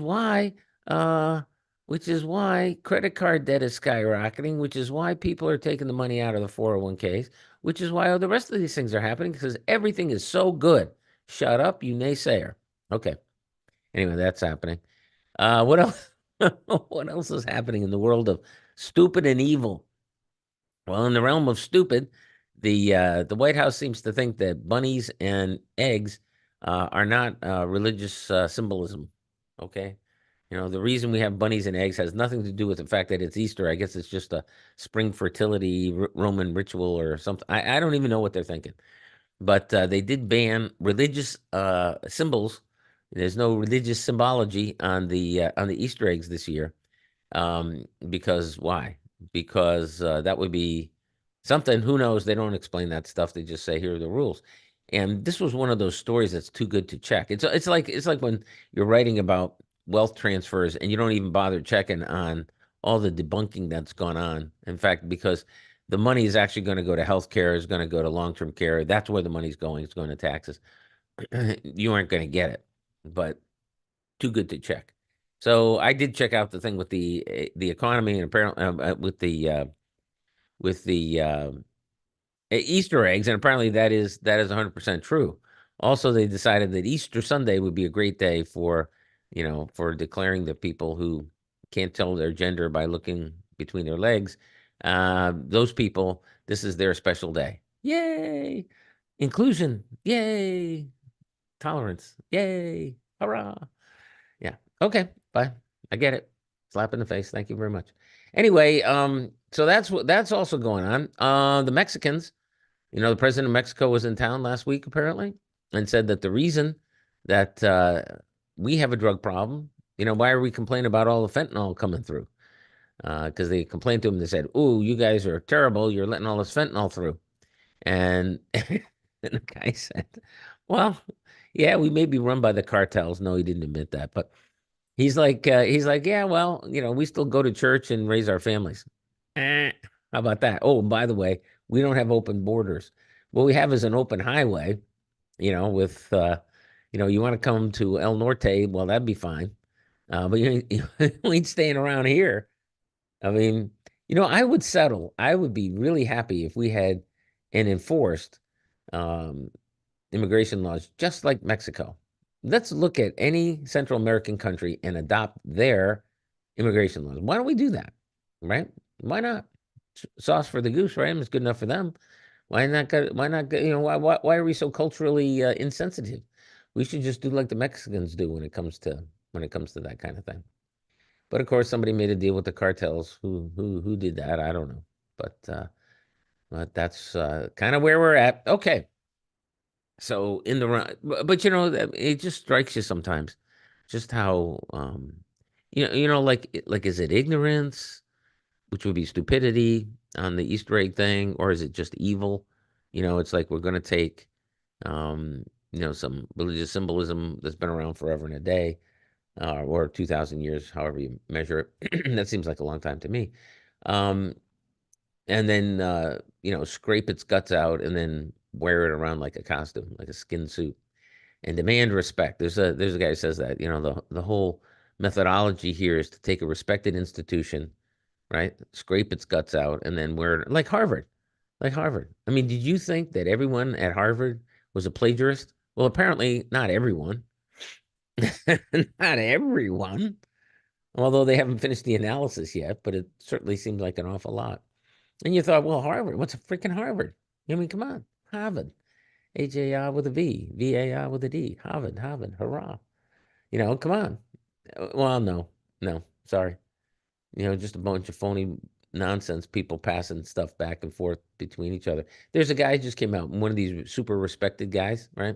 why credit card debt is skyrocketing, which is why people are taking the money out of the 401ks, which is why all the rest of these things are happening because everything is so good. Shut up, you naysayer. Okay. Anyway, that's happening. What else? What else is happening in the world of stupid and evil? Well, in the realm of stupid, the White House seems to think that bunnies and eggs are not religious symbolism. Okay. The reason we have bunnies and eggs has nothing to do with the fact that it's Easter. I guess it's just a spring fertility Roman ritual or something. I don't even know what they're thinking. But they did ban religious symbols. There's no religious symbology on the Easter eggs this year. Because why? Because that would be something. Who knows? They don't explain that stuff. They just say, here are the rules. And this was one of those stories that's too good to check. It's like when you're writing about wealth transfers and you don't even bother checking on all the debunking that's gone on. In fact, because the money is actually going to go to healthcare, is going to go to long-term care. That's where the money's going. It's going to taxes. You aren't going to get it, but too good to check. So I did check out the thing with the economy and apparently with the Easter eggs, and apparently that is 100% true. Also, they decided that Easter Sunday would be a great day for for declaring that people who can't tell their gender by looking between their legs, those people, this is their special day. Yay! Inclusion. Yay! Tolerance. Yay! Hurrah! Yeah. Okay. Bye. I get it. Slap in the face. Thank you very much. Anyway, so that's also going on. The Mexicans, the president of Mexico was in town last week apparently and said that the reason that we have a drug problem, why are we complaining about all the fentanyl coming through? Because they complained to him. They said, "Ooh, you guys are terrible. You're letting all this fentanyl through." And, and the guy said, "Well, yeah, we may be run by the cartels." No, he didn't admit that, but he's like, "Yeah, well, we still go to church and raise our families." How about that? Oh, by the way, we don't have open borders. What we have is an open highway, with, you want to come to El Norte, well, that'd be fine. But you ain't staying around here. I mean, I would settle. I would be really happy if we had and enforced immigration laws just like Mexico. Let's look at any Central American country and adopt their immigration laws. Why don't we do that? Right? Why not? Sauce for the goose, right? It's good enough for them. Why not? Why not? Why are we so culturally insensitive? We should just do like the Mexicans do when it comes to that kind of thing. But of course, somebody made a deal with the cartels. Who did that? I don't know. But that's kind of where we're at. Okay. So in the run, but it just strikes you sometimes, just how like is it ignorance, which would be stupidity on the Easter egg thing, or is it just evil? It's like we're going to take some religious symbolism that's been around forever and a day, or 2,000 years, however you measure it. That seems like a long time to me. And then scrape its guts out and then wear it around like a costume, like a skin suit, and demand respect. There's a guy who says that the whole methodology here is to take a respected institution, right, scrape its guts out, and then wear it like Harvard. I mean, did you think that everyone at Harvard was a plagiarist? Well, apparently not everyone. Not everyone. Although they haven't finished the analysis yet, but it certainly seems like an awful lot. And you thought, well, Harvard, what's a freaking Harvard? I mean, come on, Harvard. H-A-R with a V, V-A-R with a D. Harvard, hurrah. Come on. Well, no, sorry. Just a bunch of phony nonsense, people passing stuff back and forth between each other. There's a guy who just came out, one of these super respected guys, right?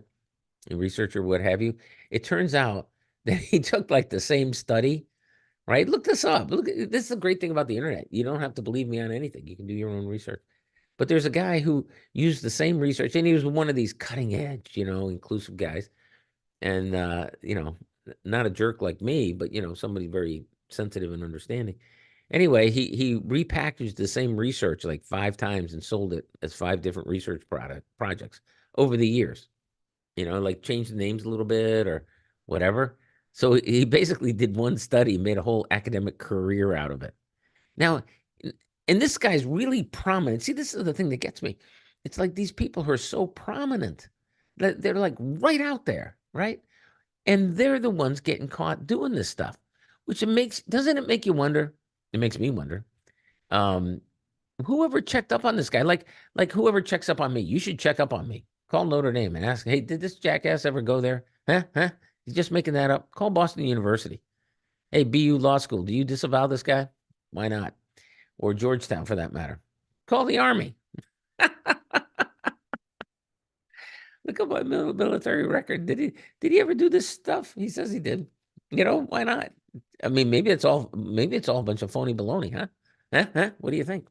A researcher, what have you. It turns out that he took like the same study, right? Look this up. This is the great thing about the internet. You don't have to believe me on anything. You can do your own research. But there's a guy who used the same research, and he was one of these cutting edge, inclusive guys. And, not a jerk like me, but, somebody very sensitive and understanding. Anyway, he repackaged the same research like 5 times and sold it as 5 different research projects over the years. Like changed the names a little bit or whatever. So he basically did one study, made a whole academic career out of it. Now, and this guy's really prominent. See, this is the thing that gets me. It's like these people who are so prominent that they're like right out there, right? And they're the ones getting caught doing this stuff, which doesn't it make you wonder? It makes me wonder. Whoever checked up on this guy, like whoever checks up on me, you should check up on me. Call Notre Dame and ask, hey, did this jackass ever go there? Huh? He's just making that up. Call Boston University. Hey, BU Law School, do you disavow this guy? Why not? Or Georgetown, for that matter. Call the Army. Look at my military record. Did he ever do this stuff? He says he did. Why not? I mean, maybe it's all a bunch of phony baloney, huh? Huh? What do you think?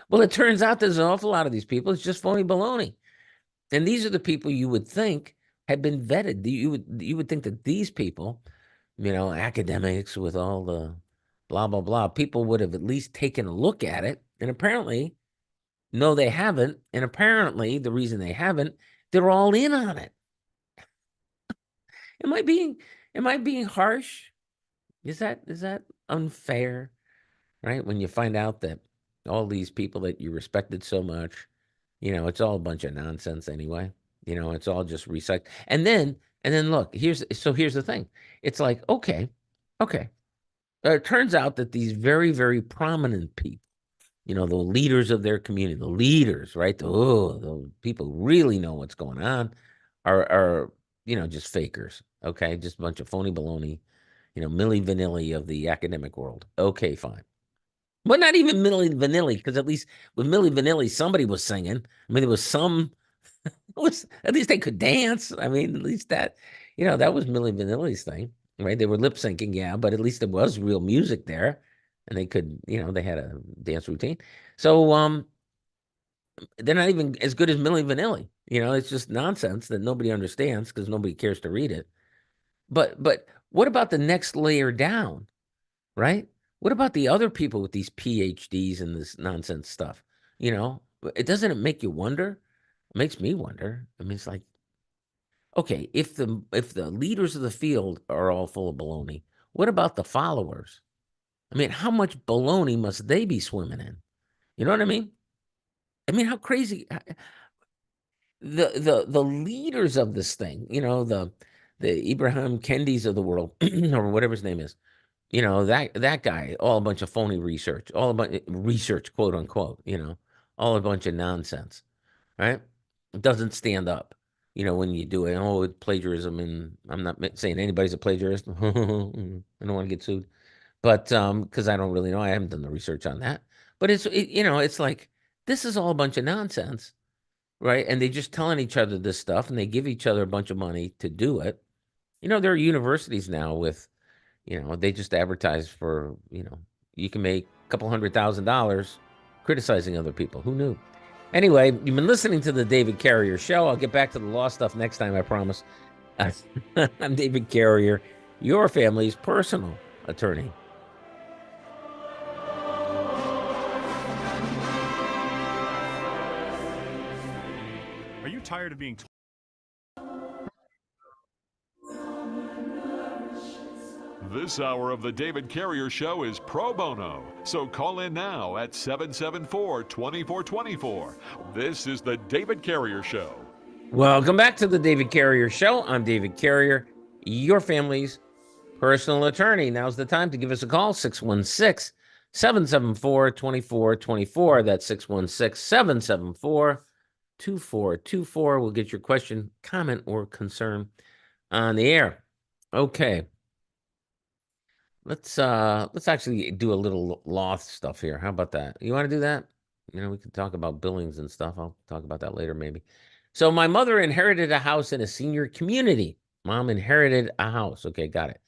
Well, it turns out there's an awful lot of these people. It's just phony baloney. And these are the people you would think had been vetted. You would think that these people, academics with all the blah, blah, blah, people would have at least taken a look at it. And apparently, no, they haven't. And apparently, the reason they haven't, they're all in on it. Am I being harsh? Is that unfair? Right? When you find out that all these people that you respected so much, it's all a bunch of nonsense anyway. It's all just recycled. And then And then look, here's the thing. It's like, okay. It turns out that these very, very prominent people, the leaders of their community, the leaders, right? The people who really know what's going on are just fakers. Okay. Just a bunch of phony baloney, Milli Vanilli of the academic world. Okay, fine. But not even Milli Vanilli, because at least with Milli Vanilli, somebody was singing. I mean, there was at least they could dance. I mean, at least that was Milli Vanilli's thing, right? They were lip syncing, yeah, but at least there was real music there, and they could, they had a dance routine. So, they're not even as good as Milli Vanilli. It's just nonsense that nobody understands because nobody cares to read it. But what about the next layer down, right? What about the other people with these PhDs and this nonsense stuff? It doesn't make you wonder. It makes me wonder. I mean, it's like, okay, if the leaders of the field are all full of baloney, what about the followers? I mean, how much baloney must they be swimming in? You know what I mean? I mean, how crazy the leaders of this thing, the Ibrahim Kendis of the world, or whatever his name is, that guy, all a bunch of phony research, all a bunch of research, quote unquote, all a bunch of nonsense, right? It doesn't stand up, when you do it. Oh, it's plagiarism, and I'm not saying anybody's a plagiarist. I don't want to get sued, but because I don't really know, I haven't done the research on that. But it's like this is all a bunch of nonsense, right? And they just telling each other this stuff, and they give each other a bunch of money to do it. There are universities now with, they just advertise for, you can make a couple $100,000 criticizing other people. Who knew? Anyway, you've been listening to the David Carrier Show. I'll get back to the law stuff next time, I promise. I'm David Carrier, your family's personal attorney. Are you tired of being This hour of the David Carrier Show is pro bono, so call in now at 774-2424. This is the David Carrier Show. Welcome back to the David Carrier Show. I'm David Carrier, your family's personal attorney. Now's the time to give us a call, 616-774-2424. That's 616-774-2424. We'll get your question, comment, or concern on the air. Okay. Let's actually do a little law stuff here. How about that? You want to do that? We could talk about billings and stuff. I'll talk about that later, maybe. So my mother inherited a house in a senior community. Mom inherited a house. Okay, got it.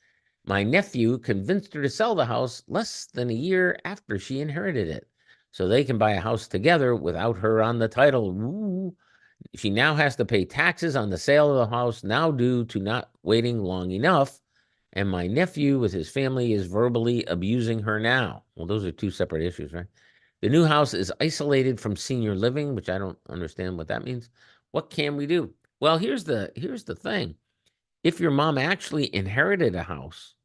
My nephew convinced her to sell the house less than a year after she inherited it, so they can buy a house together without her on the title. Ooh. She now has to pay taxes on the sale of the house, now due to not waiting long enough. And my nephew with his family is verbally abusing her now. Well, those are two separate issues, right? The new house is isolated from senior living, which I don't understand what that means. What can we do? Well, here's the thing. If your mom actually inherited a house,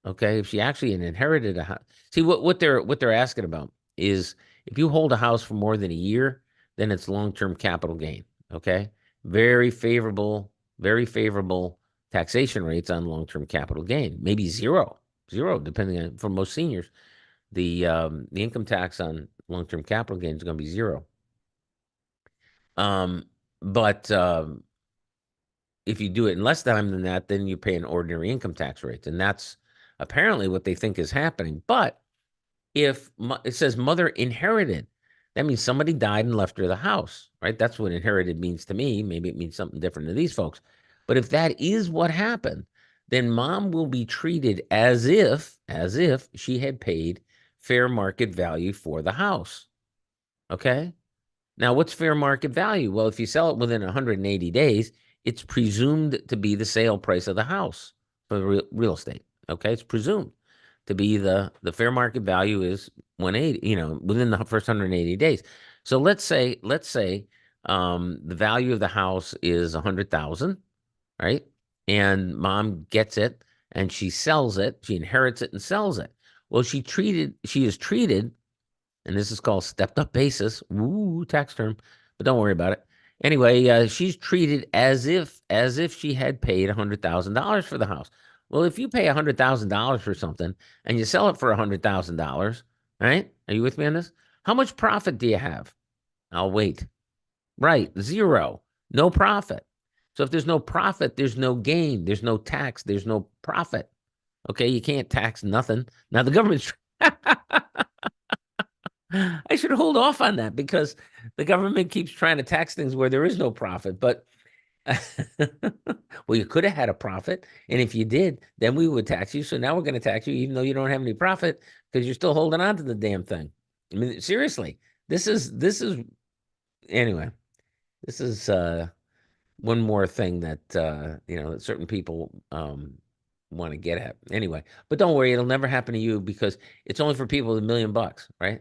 okay, if she actually inherited a house, see what they're asking about is if you hold a house for more than a year, then it's long-term capital gain. Okay, very favorable taxation rates on long-term capital gain, maybe zero, depending on, for most seniors, the income tax on long-term capital gain is going to be zero. But if you do it in less time than that, then you pay an ordinary income tax rate, and that's apparently what they think is happening. But if it says mother inherited, that means somebody died and left her the house, right? That's what inherited means to me. Maybe it means something different to these folks. But if that is what happened, then mom will be treated as if she had paid fair market value for the house. Okay? Now, what's fair market value? Well, if you sell it within 180 days, it's presumed to be the sale price of the house for real estate. Okay? It's presumed to be the fair market value is 180, within the first 180 days. So let's say the value of the house is 100,000. Right? And mom gets it and she sells it. She inherits it and sells it. Well, she is treated, and this is called stepped up basis. Ooh, tax term, but don't worry about it. Anyway, she's treated as if she had paid $100,000 for the house. Well, if you pay $100,000 for something and you sell it for $100,000, right? Are you with me on this? How much profit do you have? I'll wait. Right, zero, no profit. So if there's no profit, there's no gain, there's no tax, there's no profit. Okay, you can't tax nothing. Now the government's I should hold off on that because the government keeps trying to tax things where there is no profit. But well, you could have had a profit, and if you did, then we would tax you. So now we're going to tax you, even though you don't have any profit, because you're still holding on to the damn thing. I mean, seriously, this is anyway. This is one more thing that that certain people want to get at. Anyway, but don't worry, it'll never happen to you because it's only for people with $1 million, right?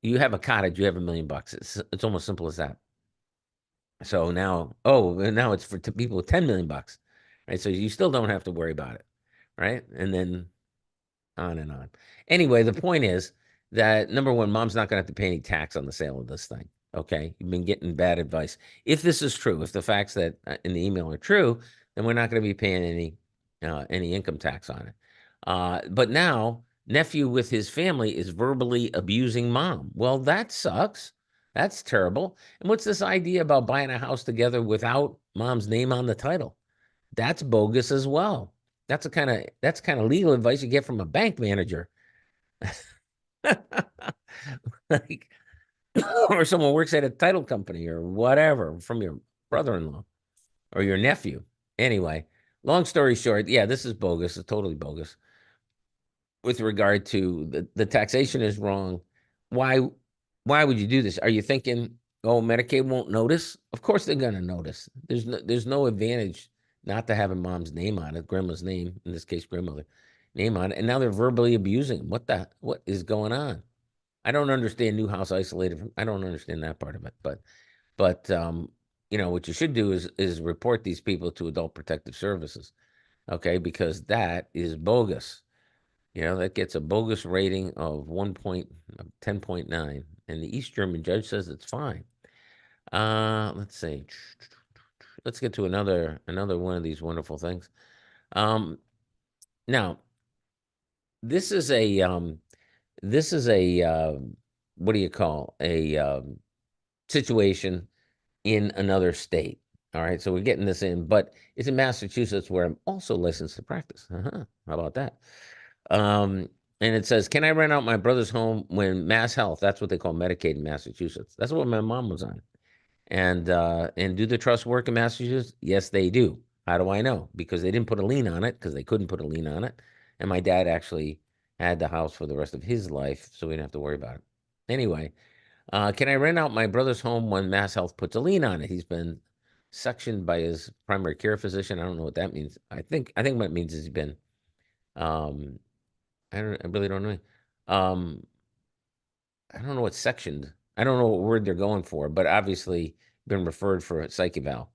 You have a cottage, you have $1 million. It's almost simple as that. So now, now it's for people with 10 million bucks, right? So you still don't have to worry about it, right? And then on and on. Anyway, the point is that number one, mom's not going to have to pay any tax on the sale of this thing. Okay, you've been getting bad advice. If this is true, if the facts that in the email are true, then we're not going to be paying any income tax on it. But now, nephew with his family is verbally abusing mom. Well, that sucks. That's terrible. And what's this idea about buying a house together without mom's name on the title? That's bogus as well. That's kind of legal advice you get from a bank manager. Like, or someone works at a title company or whatever, from your brother-in-law or your nephew. Anyway, long story short, yeah, this is bogus. It's totally bogus. With regard to the taxation is wrong. Why would you do this? Are you thinking, oh, Medicaid won't notice? Of course they're going to notice. There's no advantage not to having mom's name on it, grandma's name, in this case, grandmother name on it. And now they're verbally abusing him. What is going on? I don't understand new house isolated. I don't understand that part of it. But what you should do is report these people to Adult Protective Services. Okay, because that is bogus. That gets a bogus rating of 10.9, and the East German judge says it's fine. Let's see. Let's get to another one of these wonderful things. Now, this is a what do you call a situation in another state. All right, so we're getting this in, but it's in Massachusetts where I'm also licensed to practice. How about that? And it says, can I rent out my brother's home when Mass Health, that's what they call Medicaid in Massachusetts. That's what my mom was on. And do the trust work in Massachusetts? Yes, they do. How do I know? Because they didn't put a lien on it, because they couldn't put a lien on it. And my dad actually had the house for the rest of his life, so we didn't have to worry about it. Anyway, can I rent out my brother's home when Mass Health puts a lien on it? He's been sectioned by his primary care physician. I don't know what that means. I think what it means is he's been, I really don't know. I don't know what's sectioned. I don't know what word they're going for, but obviously been referred for a psych eval.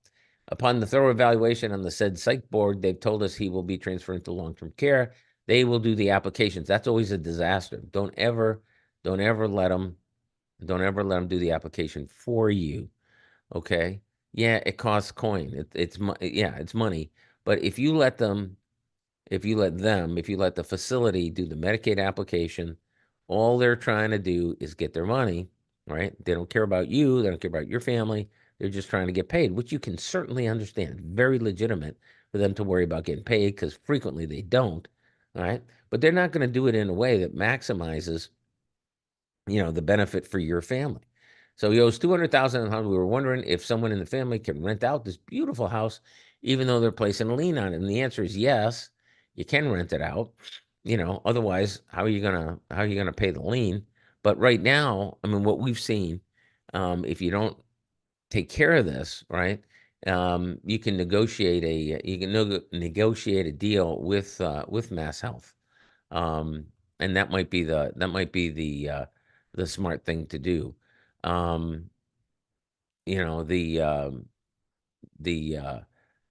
Upon the thorough evaluation on the said psych board, they've told us he will be transferred to long-term care. They will do the applications. That's always a disaster. Don't ever let them do the application for you. Okay. Yeah, it costs coin. It's money. But if you let the facility do the Medicaid application, all they're trying to do is get their money, right? They don't care about you. They don't care about your family. They're just trying to get paid, which you can certainly understand. Very legitimate for them to worry about getting paid, because frequently they don't, all right? But they're not going to do it in a way that maximizes, the benefit for your family. So he owes $200,000 in the house. We were wondering if someone in the family can rent out this beautiful house, even though they're placing a lien on it. And the answer is yes, you can rent it out. Otherwise, how are you gonna pay the lien? But right now, I mean, what we've seen, if you don't take care of this, right, you can negotiate a deal with Mass Health, and that might be the smart thing to do. The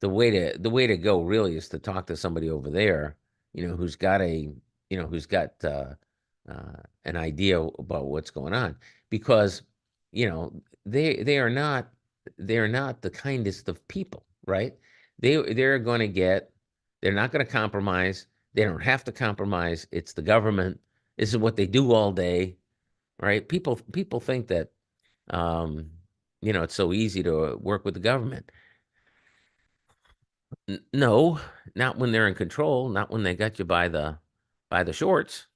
way to go really is to talk to somebody over there, who's got an idea about what's going on, because they are not they're not the kindest of people, right? They're going to get, they're not going to compromise. They don't have to compromise. It's the government. This is what they do all day, right? People think that, it's so easy to work with the government. No, not when they're in control, not when they got you by the shorts.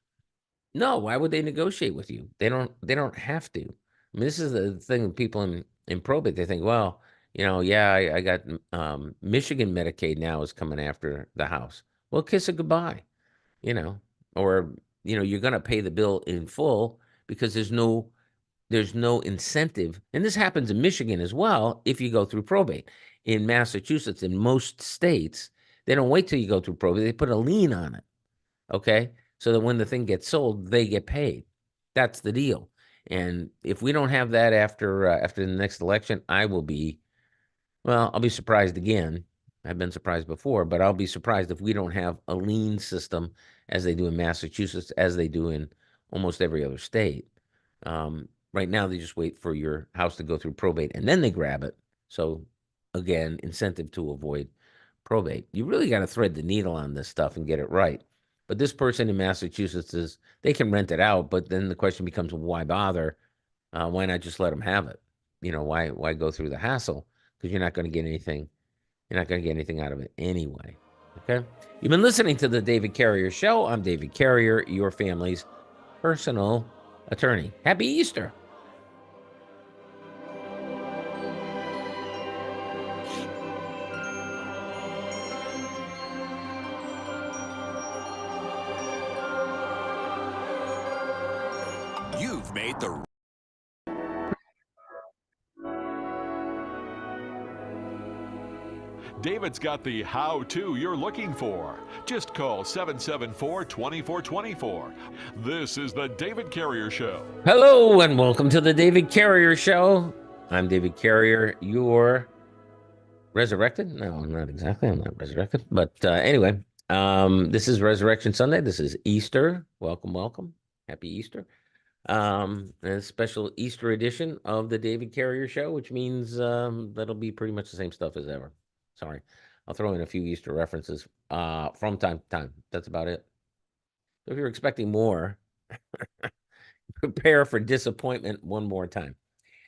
No, why would they negotiate with you? They don't have to. I mean, this is the thing with people in probate. They think, well, yeah, I got Michigan Medicaid now is coming after the house. Well, kiss it goodbye, or you're going to pay the bill in full because there's no incentive. And this happens in Michigan as well if you go through probate. In Massachusetts, in most states, they don't wait till you go through probate. They put a lien on it, okay? So that when the thing gets sold, they get paid. That's the deal. And if we don't have that after the next election, I'll be surprised again. I've been surprised before, but I'll be surprised if we don't have a lien system as they do in Massachusetts, as they do in almost every other state. Right now, they just wait for your house to go through probate, and then they grab it. So, again, incentive to avoid probate. You really got to thread the needle on this stuff and get it right. But this person in Massachusetts they can rent it out, but then the question becomes, why bother? Why not just let them have it? Why go through the hassle? Because you're not going to get anything. You're not going to get anything out of it anyway. Okay? You've been listening to the David Carrier Show. I'm David Carrier, your family's personal attorney. Happy Easter. You've made the David's got the how-to you're looking for. Just call 774-2424. This is the David Carrier Show. Hello and welcome to the David Carrier Show. I'm David Carrier, your resurrected? No, not exactly. I'm not resurrected. But anyway, this is Resurrection Sunday. This is Easter. Welcome, welcome. Happy Easter. A special Easter edition of the David Carrier Show, which means that'll be pretty much the same stuff as ever. Sorry. I'll throw in a few Easter references from time to time. That's about it. So if you're expecting more, prepare for disappointment one more time.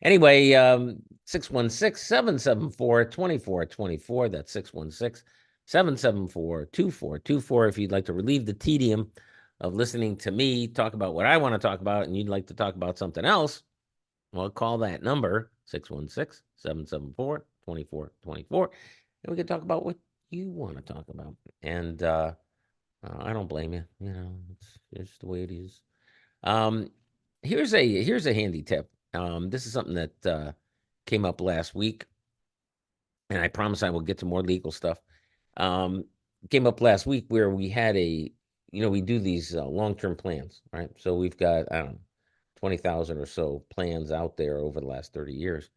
Anyway, 616-774-2424. That's 616-774-2424. If you'd like to relieve the tedium of listening to me talk about what I want to talk about and you'd like to talk about something else, well, call that number, 616-774-2424. And we can talk about what you want to talk about. And I don't blame you. It's just the way it is. Here's a handy tip. This is something that came up last week, and I promise I will get to more legal stuff. Came up last week where we had we do these long-term plans, right? So we've got, 20,000 or so plans out there over the last 30 years.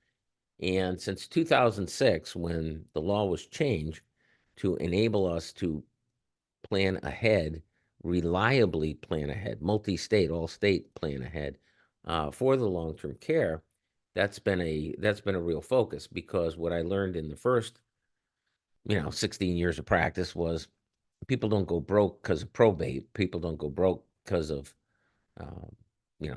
And since 2006, when the law was changed to enable us to plan ahead, reliably plan ahead, multi-state, all-state plan ahead for the long-term care, that's been a real focus, because what I learned in the first 16 years of practice was people don't go broke because of probate. People don't go broke because of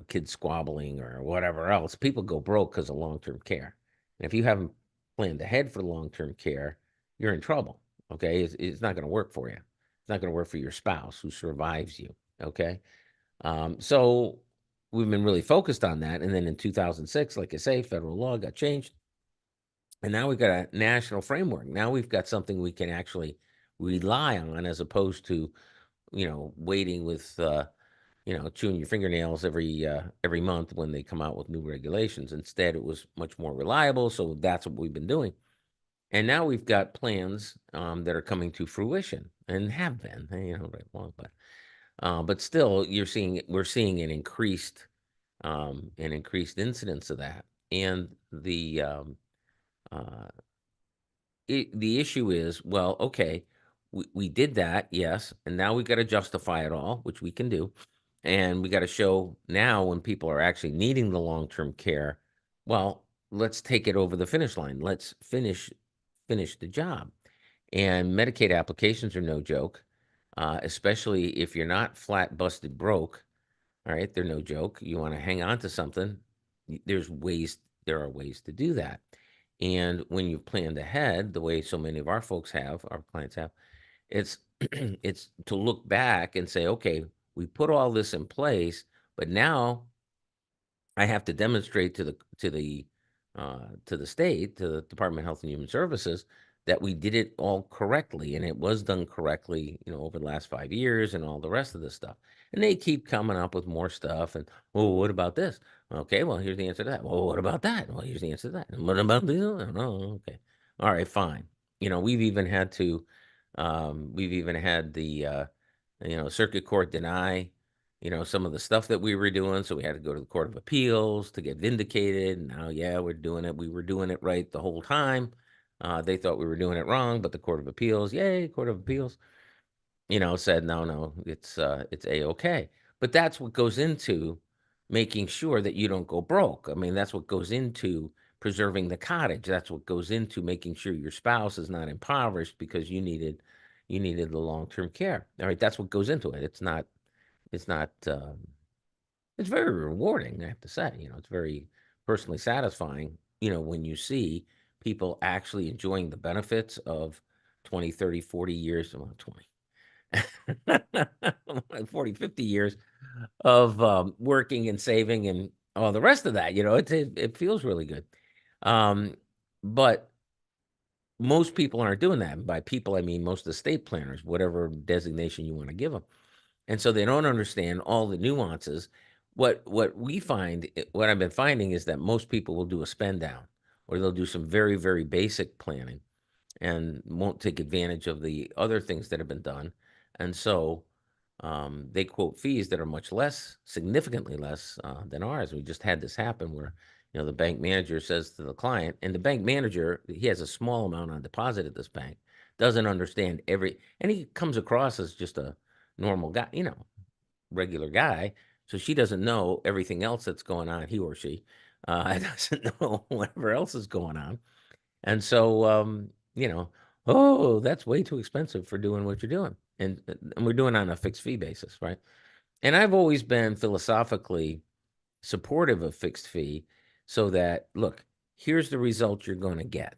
kids squabbling or whatever else. People go broke because of long-term care. And if you haven't planned ahead for long-term care, you're in trouble. Okay, it's not going to work for you. It's not going to work for your spouse who survives you. Okay, so we've been really focused on that. And then in 2006, like I say, federal law got changed, and now we've got a national framework. Now we've got something we can actually rely on, as opposed to waiting with chewing your fingernails every month when they come out with new regulations. Instead, it was much more reliable. So that's what we've been doing. And now we've got plans that are coming to fruition, and have been, right along, but still, we're seeing an increased incidence of that. And the issue is, well, okay, we did that, yes, and now we got to justify it all, which we can do. And we got to show now, when people are actually needing the long-term care, well, let's take it over the finish line. Let's finish the job. And Medicaid applications are no joke, especially if you're not flat busted broke. All right, they're no joke. You want to hang on to something. There are ways to do that. And when you've planned ahead, the way so many of our folks have, our clients have, it's it's to look back and say, okay, we put all this in place, but now I have to demonstrate to the state, to the Department of Health and Human Services, that we did it all correctly, and it was done correctly, over the last 5 years and all the rest of this stuff. And they keep coming up with more stuff. And well, what about this? Okay, well, here's the answer to that. Well, what about that? Well, here's the answer to that. And what about this? Oh, okay, all right, fine. We've even had the circuit court deny some of the stuff that we were doing. So we had to go to the Court of Appeals to get vindicated. And now, yeah, we're doing it. We were doing it right the whole time. They thought we were doing it wrong, but the Court of Appeals, yay, Court of Appeals, said, no, it's A-okay. But that's what goes into making sure that you don't go broke. I mean, that's what goes into preserving the cottage. That's what goes into making sure your spouse is not impoverished because you needed the long-term care. All right, that's what goes into it. It's not it's very rewarding, I have to say. It's very personally satisfying, when you see people actually enjoying the benefits of 20, 30, 40 years, well, 20, 40, 50 years of working and saving and all the rest of that. It feels really good. But most people aren't doing that. And by people, I mean most estate planners, whatever designation you want to give them. And so they don't understand all the nuances. What I've been finding is that most people will do a spend down, or they'll do some very, very basic planning and won't take advantage of the other things that have been done. And so they quote fees that are much less, significantly less than ours. We just had this happen where, the bank manager says to the client, and the bank manager, he has a small amount on deposit at this bank, doesn't understand and he comes across as just a normal guy, regular guy. So she doesn't know everything else that's going on. He or she doesn't know whatever else is going on. And so, oh, that's way too expensive for doing what you're doing. And we're doing it on a fixed fee basis, right? And I've always been philosophically supportive of fixed fee so that, look, here's the result you're going to get.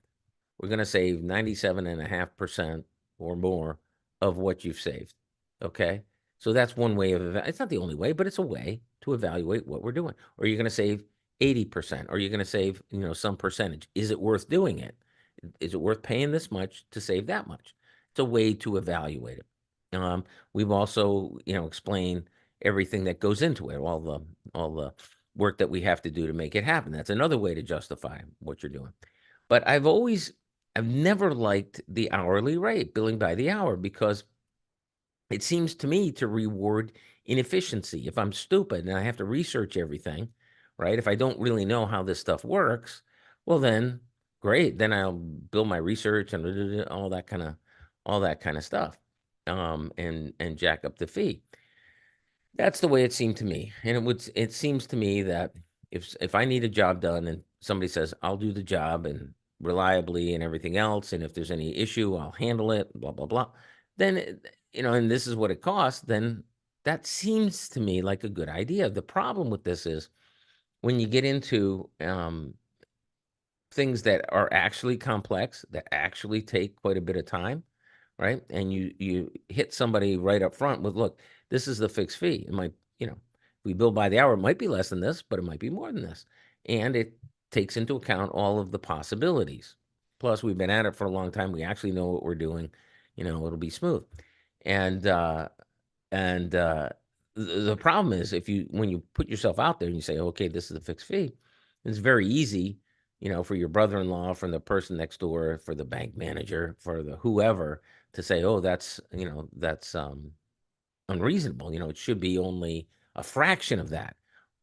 We're going to save 97.5% or more of what you've saved. Okay. So that's one way of it's not the only way, but it's a way to evaluate what we're doing. Or you're going to save 80%, or you're going to save, some percentage. Is it worth doing it? Is it worth paying this much to save that much? It's a way to evaluate it. We've also, explained everything that goes into it, all the work that we have to do to make it happen. That's another way to justify what you're doing. But I've never liked the hourly rate, billing by the hour, because it seems to me to reward inefficiency. If I'm stupid and I have to research everything, right? If I don't really know how this stuff works, well, then great. Then I'll build my research and all that kind of stuff, and jack up the fee. That's the way it seemed to me. And it seems to me that if I need a job done and somebody says, I'll do the job and reliably and everything else, and if there's any issue, I'll handle it, blah, blah, blah, then, and this is what it costs, then that seems to me like a good idea. The problem with this is when you get into things that are actually complex, that actually take quite a bit of time, right? And you hit somebody right up front with, look, this is the fixed fee. It might, if we bill by the hour, it might be less than this, but it might be more than this. And it takes into account all of the possibilities. Plus, we've been at it for a long time. We actually know what we're doing. It'll be smooth. And the problem is when you put yourself out there and you say, okay, this is a fixed fee, it's very easy, for your brother-in-law, from the person next door, for the bank manager, for the whoever, to say, oh, that's unreasonable. It should be only a fraction of that.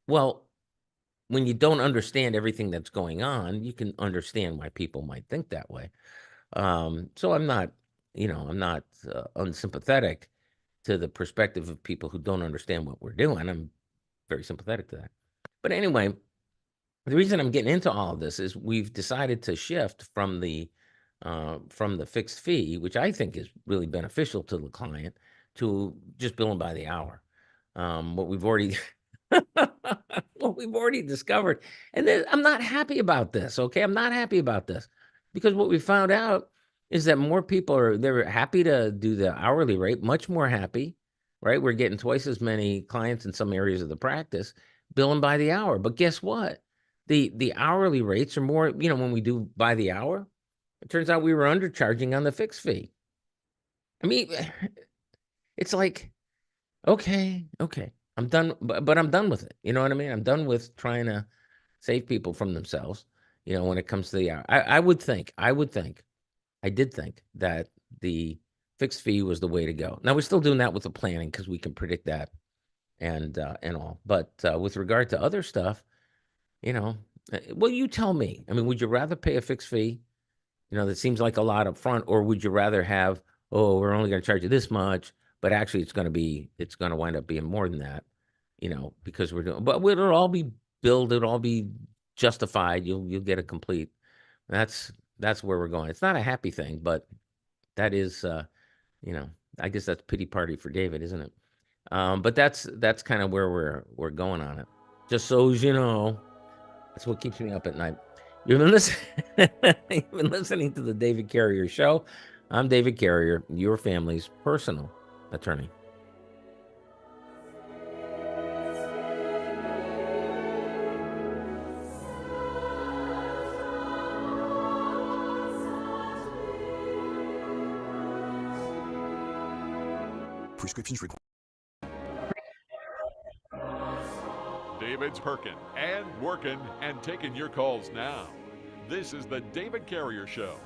Well, when you don't understand everything that's going on, you can understand why people might think that way. So I'm not unsympathetic to the perspective of people who don't understand what we're doing. I'm very sympathetic to that. But anyway, The reason I'm getting into all of this is we've decided to shift from the fixed fee, which I think is really beneficial to the client, to just billing by the hour. What we've already what we've already discovered, and then I'm not happy about this. Okay, I'm not happy about this because what we found out is that more people they're happy to do the hourly rate, much more happy, right? We're getting twice as many clients in some areas of the practice billing by the hour. But guess what? The hourly rates are more, when we do by the hour, it turns out we were undercharging on the fixed fee. I mean, it's like, okay, I'm done, but I'm done with it. You know what I mean? I'm done with trying to save people from themselves, when it comes to the hour. I did think that the fixed fee was the way to go. Now we're still doing that with the planning because we can predict that and all. But with regard to other stuff, well, you tell me. I mean, would you rather pay a fixed fee, that seems like a lot up front, or would you rather have, oh, we're only going to charge you this much, but actually it's going to wind up being more than that, because we're doing, but it'll all be billed, it'll all be justified. You'll get a complete. That's where we're going. It's not a happy thing, but that is, I guess that's pity party for David, isn't it? But that's kind of where we're going on it. Just so you know, that's what keeps me up at night. You've been listening to the David Carrier Show. I'm David Carrier, your family's personal attorney. Prescriptions required. David's perking and working and taking your calls now. This is the David Carrier Show.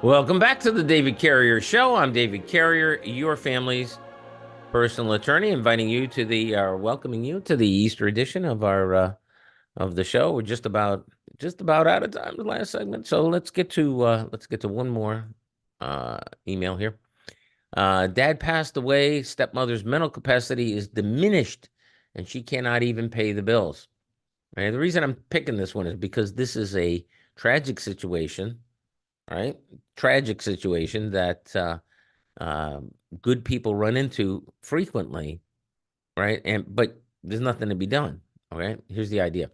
Welcome back to the David Carrier Show. I'm David Carrier, your family's personal attorney, welcoming you to the Easter edition of our of the show. We're just about out of time, the last segment. So let's get to one more email here. Dad passed away. Stepmother's mental capacity is diminished, and she cannot even pay the bills. Right? The reason I'm picking this one is because this is a tragic situation, right? Tragic situation that good people run into frequently, right? But there's nothing to be done. Okay, here's the idea.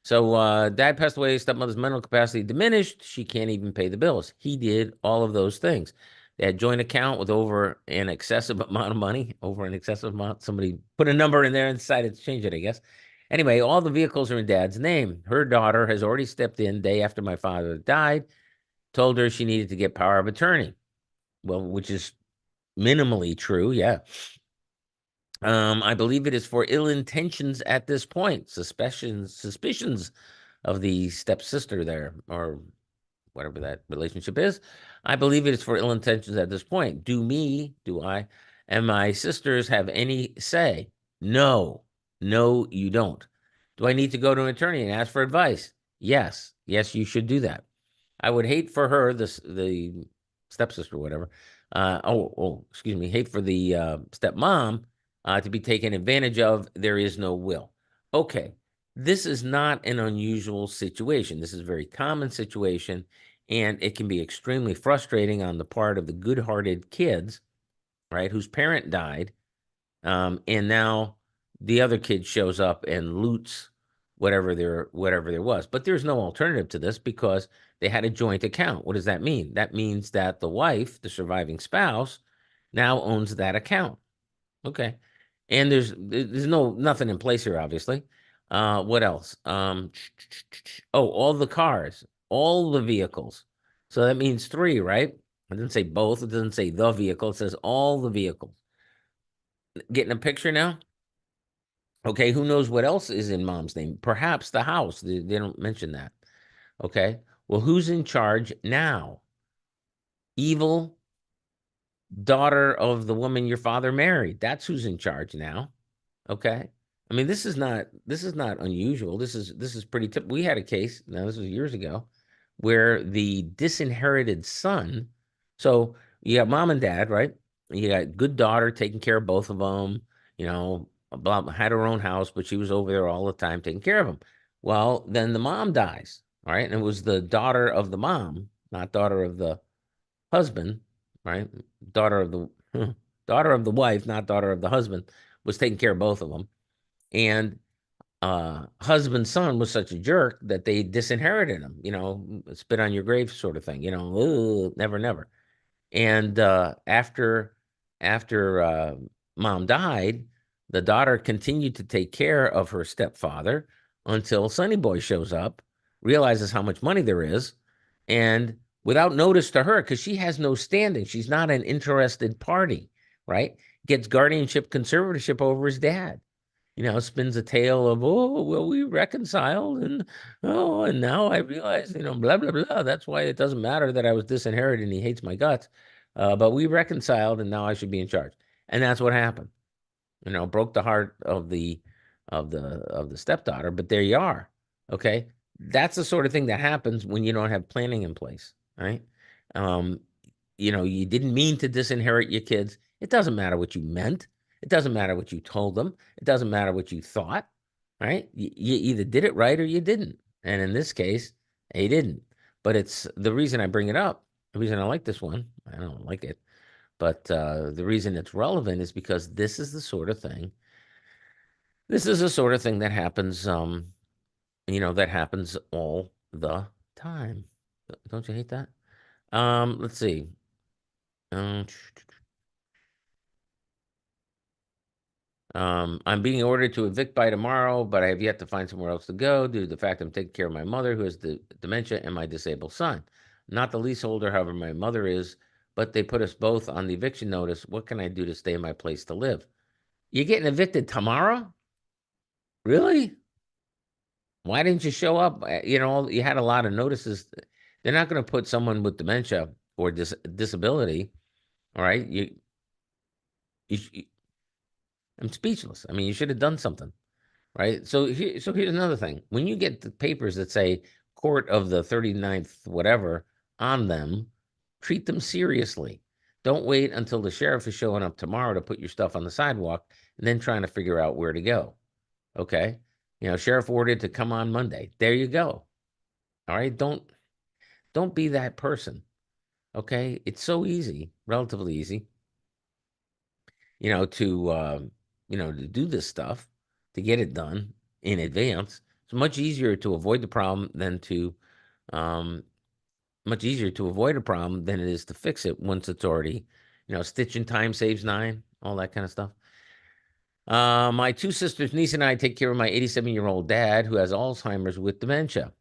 So dad passed away. Stepmother's mental capacity diminished. She can't even pay the bills. He did all of those things. They had joint account with over an excessive amount of money, Somebody put a number in there and decided to change it, I guess. Anyway, all the vehicles are in dad's name. Her daughter has already stepped in day after my father died, told her she needed to get power of attorney. Well, which is minimally true, yeah. I believe it is for ill intentions at this point. Suspicions of the stepsister there, or whatever that relationship is. I believe it is for ill intentions at this point. Do I, and my sisters have any say? No, you don't. Do I need to go to an attorney and ask for advice? Yes, you should do that. I would hate for her, the stepsister, or whatever. Excuse me. Hate for the stepmom to be taken advantage of. There is no will. Okay, this is not an unusual situation. This is a very common situation, and it can be extremely frustrating on the part of the good-hearted kids, right, whose parent died, and now the other kid shows up and loots whatever there was. But there's no alternative to this because they had a joint account. What does that mean? That means that the wife, the surviving spouse, now owns that account. Okay. And there's nothing in place here, obviously. What else? All the cars, all the vehicles. So that means 3, right? It doesn't say both. It doesn't say the vehicle. It says all the vehicles. Getting a picture now? Okay, who knows what else is in mom's name? Perhaps the house. They don't mention that. Okay, well, who's in charge now? Evil daughter of the woman your father married. That's who's in charge now. Okay, I mean, this is not unusual. This is pretty typical. We had a case, now this was years ago, where the disinherited son. So you got mom and dad, right? You got good daughter taking care of both of them. Had her own house, but she was over there all the time taking care of them. Well, then the mom dies. All right. And it was the daughter of the mom, not daughter of the husband, right? Daughter of the daughter of the wife, not daughter of the husband, was taking care of both of them. And husband's son was such a jerk that they disinherited him, spit on your grave sort of thing, never, never. And after mom died, the daughter continued to take care of her stepfather until Sonny Boy shows up, realizes how much money there is, and without notice to her, because she has no standing, she's not an interested party, right? Gets guardianship conservatorship over his dad. Spins a tale of, oh, well, we reconciled, and now I realize, blah, blah, blah. That's why it doesn't matter that I was disinherited and he hates my guts. But we reconciled, and now I should be in charge. And that's what happened. Broke the heart of the stepdaughter, but there you are. Okay. That's the sort of thing that happens when you don't have planning in place, right? You didn't mean to disinherit your kids. It doesn't matter what you meant. It doesn't matter what you told them. It doesn't matter what you thought, right? You either did it right or you didn't. And in this case, he didn't. But it's the reason I bring it up, the reason I like this one, I don't like it, but the reason it's relevant is because this is the sort of thing that happens, that happens all the time. Don't you hate that? Let's see. I'm being ordered to evict by tomorrow, but I have yet to find somewhere else to go due to the fact I'm taking care of my mother who has dementia and my disabled son. Not the leaseholder, however, my mother is, but they put us both on the eviction notice. What can I do to stay in my place to live? You're getting evicted tomorrow? Really? Why didn't you show up? You had a lot of notices. They're not going to put someone with dementia or disability. All right. I'm speechless. I mean, you should have done something, right? So here's another thing. When you get the papers that say court of the 39th, whatever, on them, treat them seriously. Don't wait until the sheriff is showing up tomorrow to put your stuff on the sidewalk and then trying to figure out where to go. Okay. Sheriff ordered to come on Monday. There you go. All right. Don't be that person. Okay. It's so easy, relatively easy, to do this stuff, to get it done in advance. It's much easier to avoid the problem than much easier to avoid a problem than it is to fix it once it's already, stitching time saves 9, all that kind of stuff. My 2 sisters, niece and I take care of my 87-year-old dad who has Alzheimer's with dementia.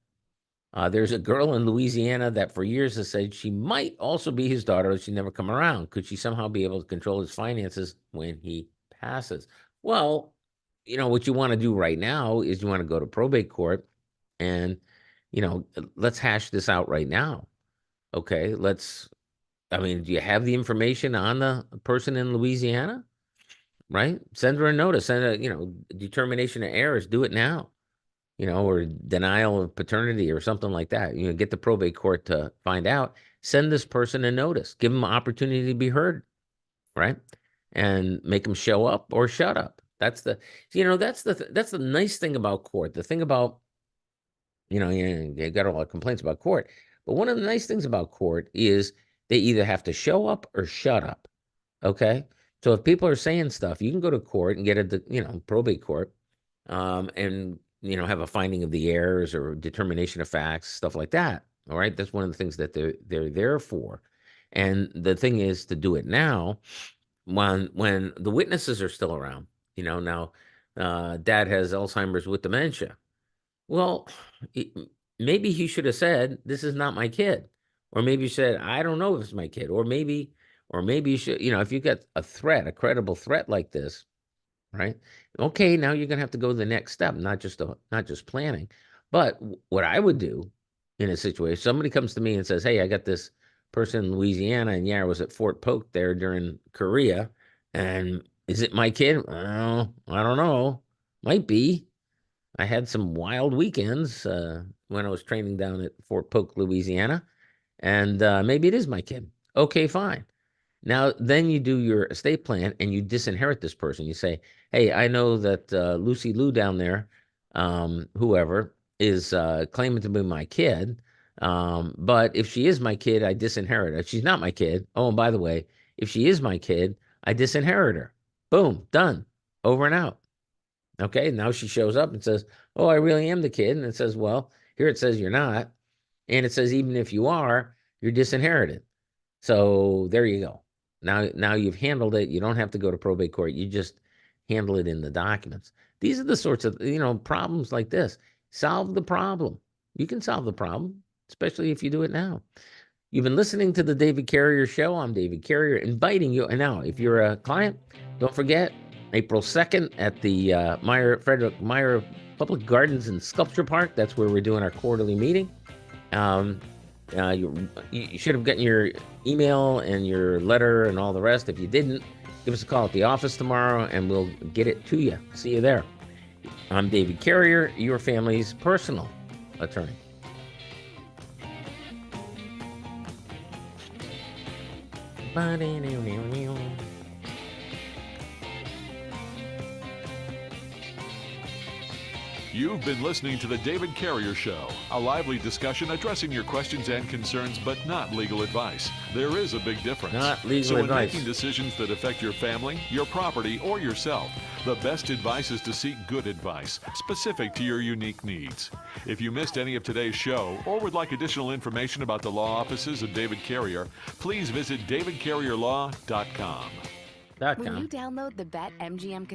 There's a girl in Louisiana that for years has said she might also be his daughter, but she never come around. Could she somehow be able to control his finances when he passes? Well, what you want to do right now is you want to go to probate court and, let's hash this out right now. Okay, do you have the information on the person in Louisiana? Right? Send her a notice, send a, determination of heirs, do it now, or denial of paternity or something like that. Get the probate court to find out, send this person a notice, give them an opportunity to be heard, right? And make them show up or shut up. That's the nice thing about court. The thing about, you got a lot of complaints about court, but one of the nice things about court is they either have to show up or shut up. Okay. So if people are saying stuff, you can go to court and get a, probate court, and, have a finding of the heirs or determination of facts, stuff like that. All right. That's one of the things that they're there for. And the thing is to do it now when the witnesses are still around, now, dad has Alzheimer's with dementia. Well, maybe he should have said, this is not my kid. Or maybe he said, I don't know if it's my kid. Or maybe you should, if you get a credible threat like this, right? Okay, now you're going to have to go to the next step, not just planning. But what I would do in a situation, somebody comes to me and says, hey, I got this person in Louisiana, and I was at Fort Polk there during Korea, and is it my kid? Well, I don't know. Might be. I had some wild weekends when I was training down at Fort Polk, Louisiana, and maybe it is my kid. Okay, fine. Now, then you do your estate plan and you disinherit this person. You say, hey, I know that Lucy Lou down there, whoever, is claiming to be my kid. But if she is my kid, I disinherit her. If she's not my kid, oh, and by the way, if she is my kid, I disinherit her. Boom, done, over and out. Okay, now she shows up and says, oh, I really am the kid. And it says, well, here it says you're not. And it says, even if you are, you're disinherited. So there you go. Now you've handled it. You don't have to go to probate court. You just handle it in the documents. These are the sorts of, problems like this. Solve the problem. You can solve the problem, especially if you do it now. You've been listening to the David Carrier Show. I'm David Carrier, inviting you. And now, if you're a client, don't forget, April 2nd at the Frederick Meyer Public Gardens and Sculpture Park. That's where we're doing our quarterly meeting. You should have gotten your email and your letter and all the rest. If you didn't, give us a call at the office tomorrow and we'll get it to you. See you there. I'm David Carrier, your family's personal attorney. You've been listening to The David Carrier Show, a lively discussion addressing your questions and concerns, but not legal advice. There is a big difference. Not legal so when advice. making decisions that affect your family, your property, or yourself, the best advice is to seek good advice, specific to your unique needs. If you missed any of today's show, or would like additional information about the law offices of David Carrier, please visit davidcarrierlaw.com. When you download the BetMGM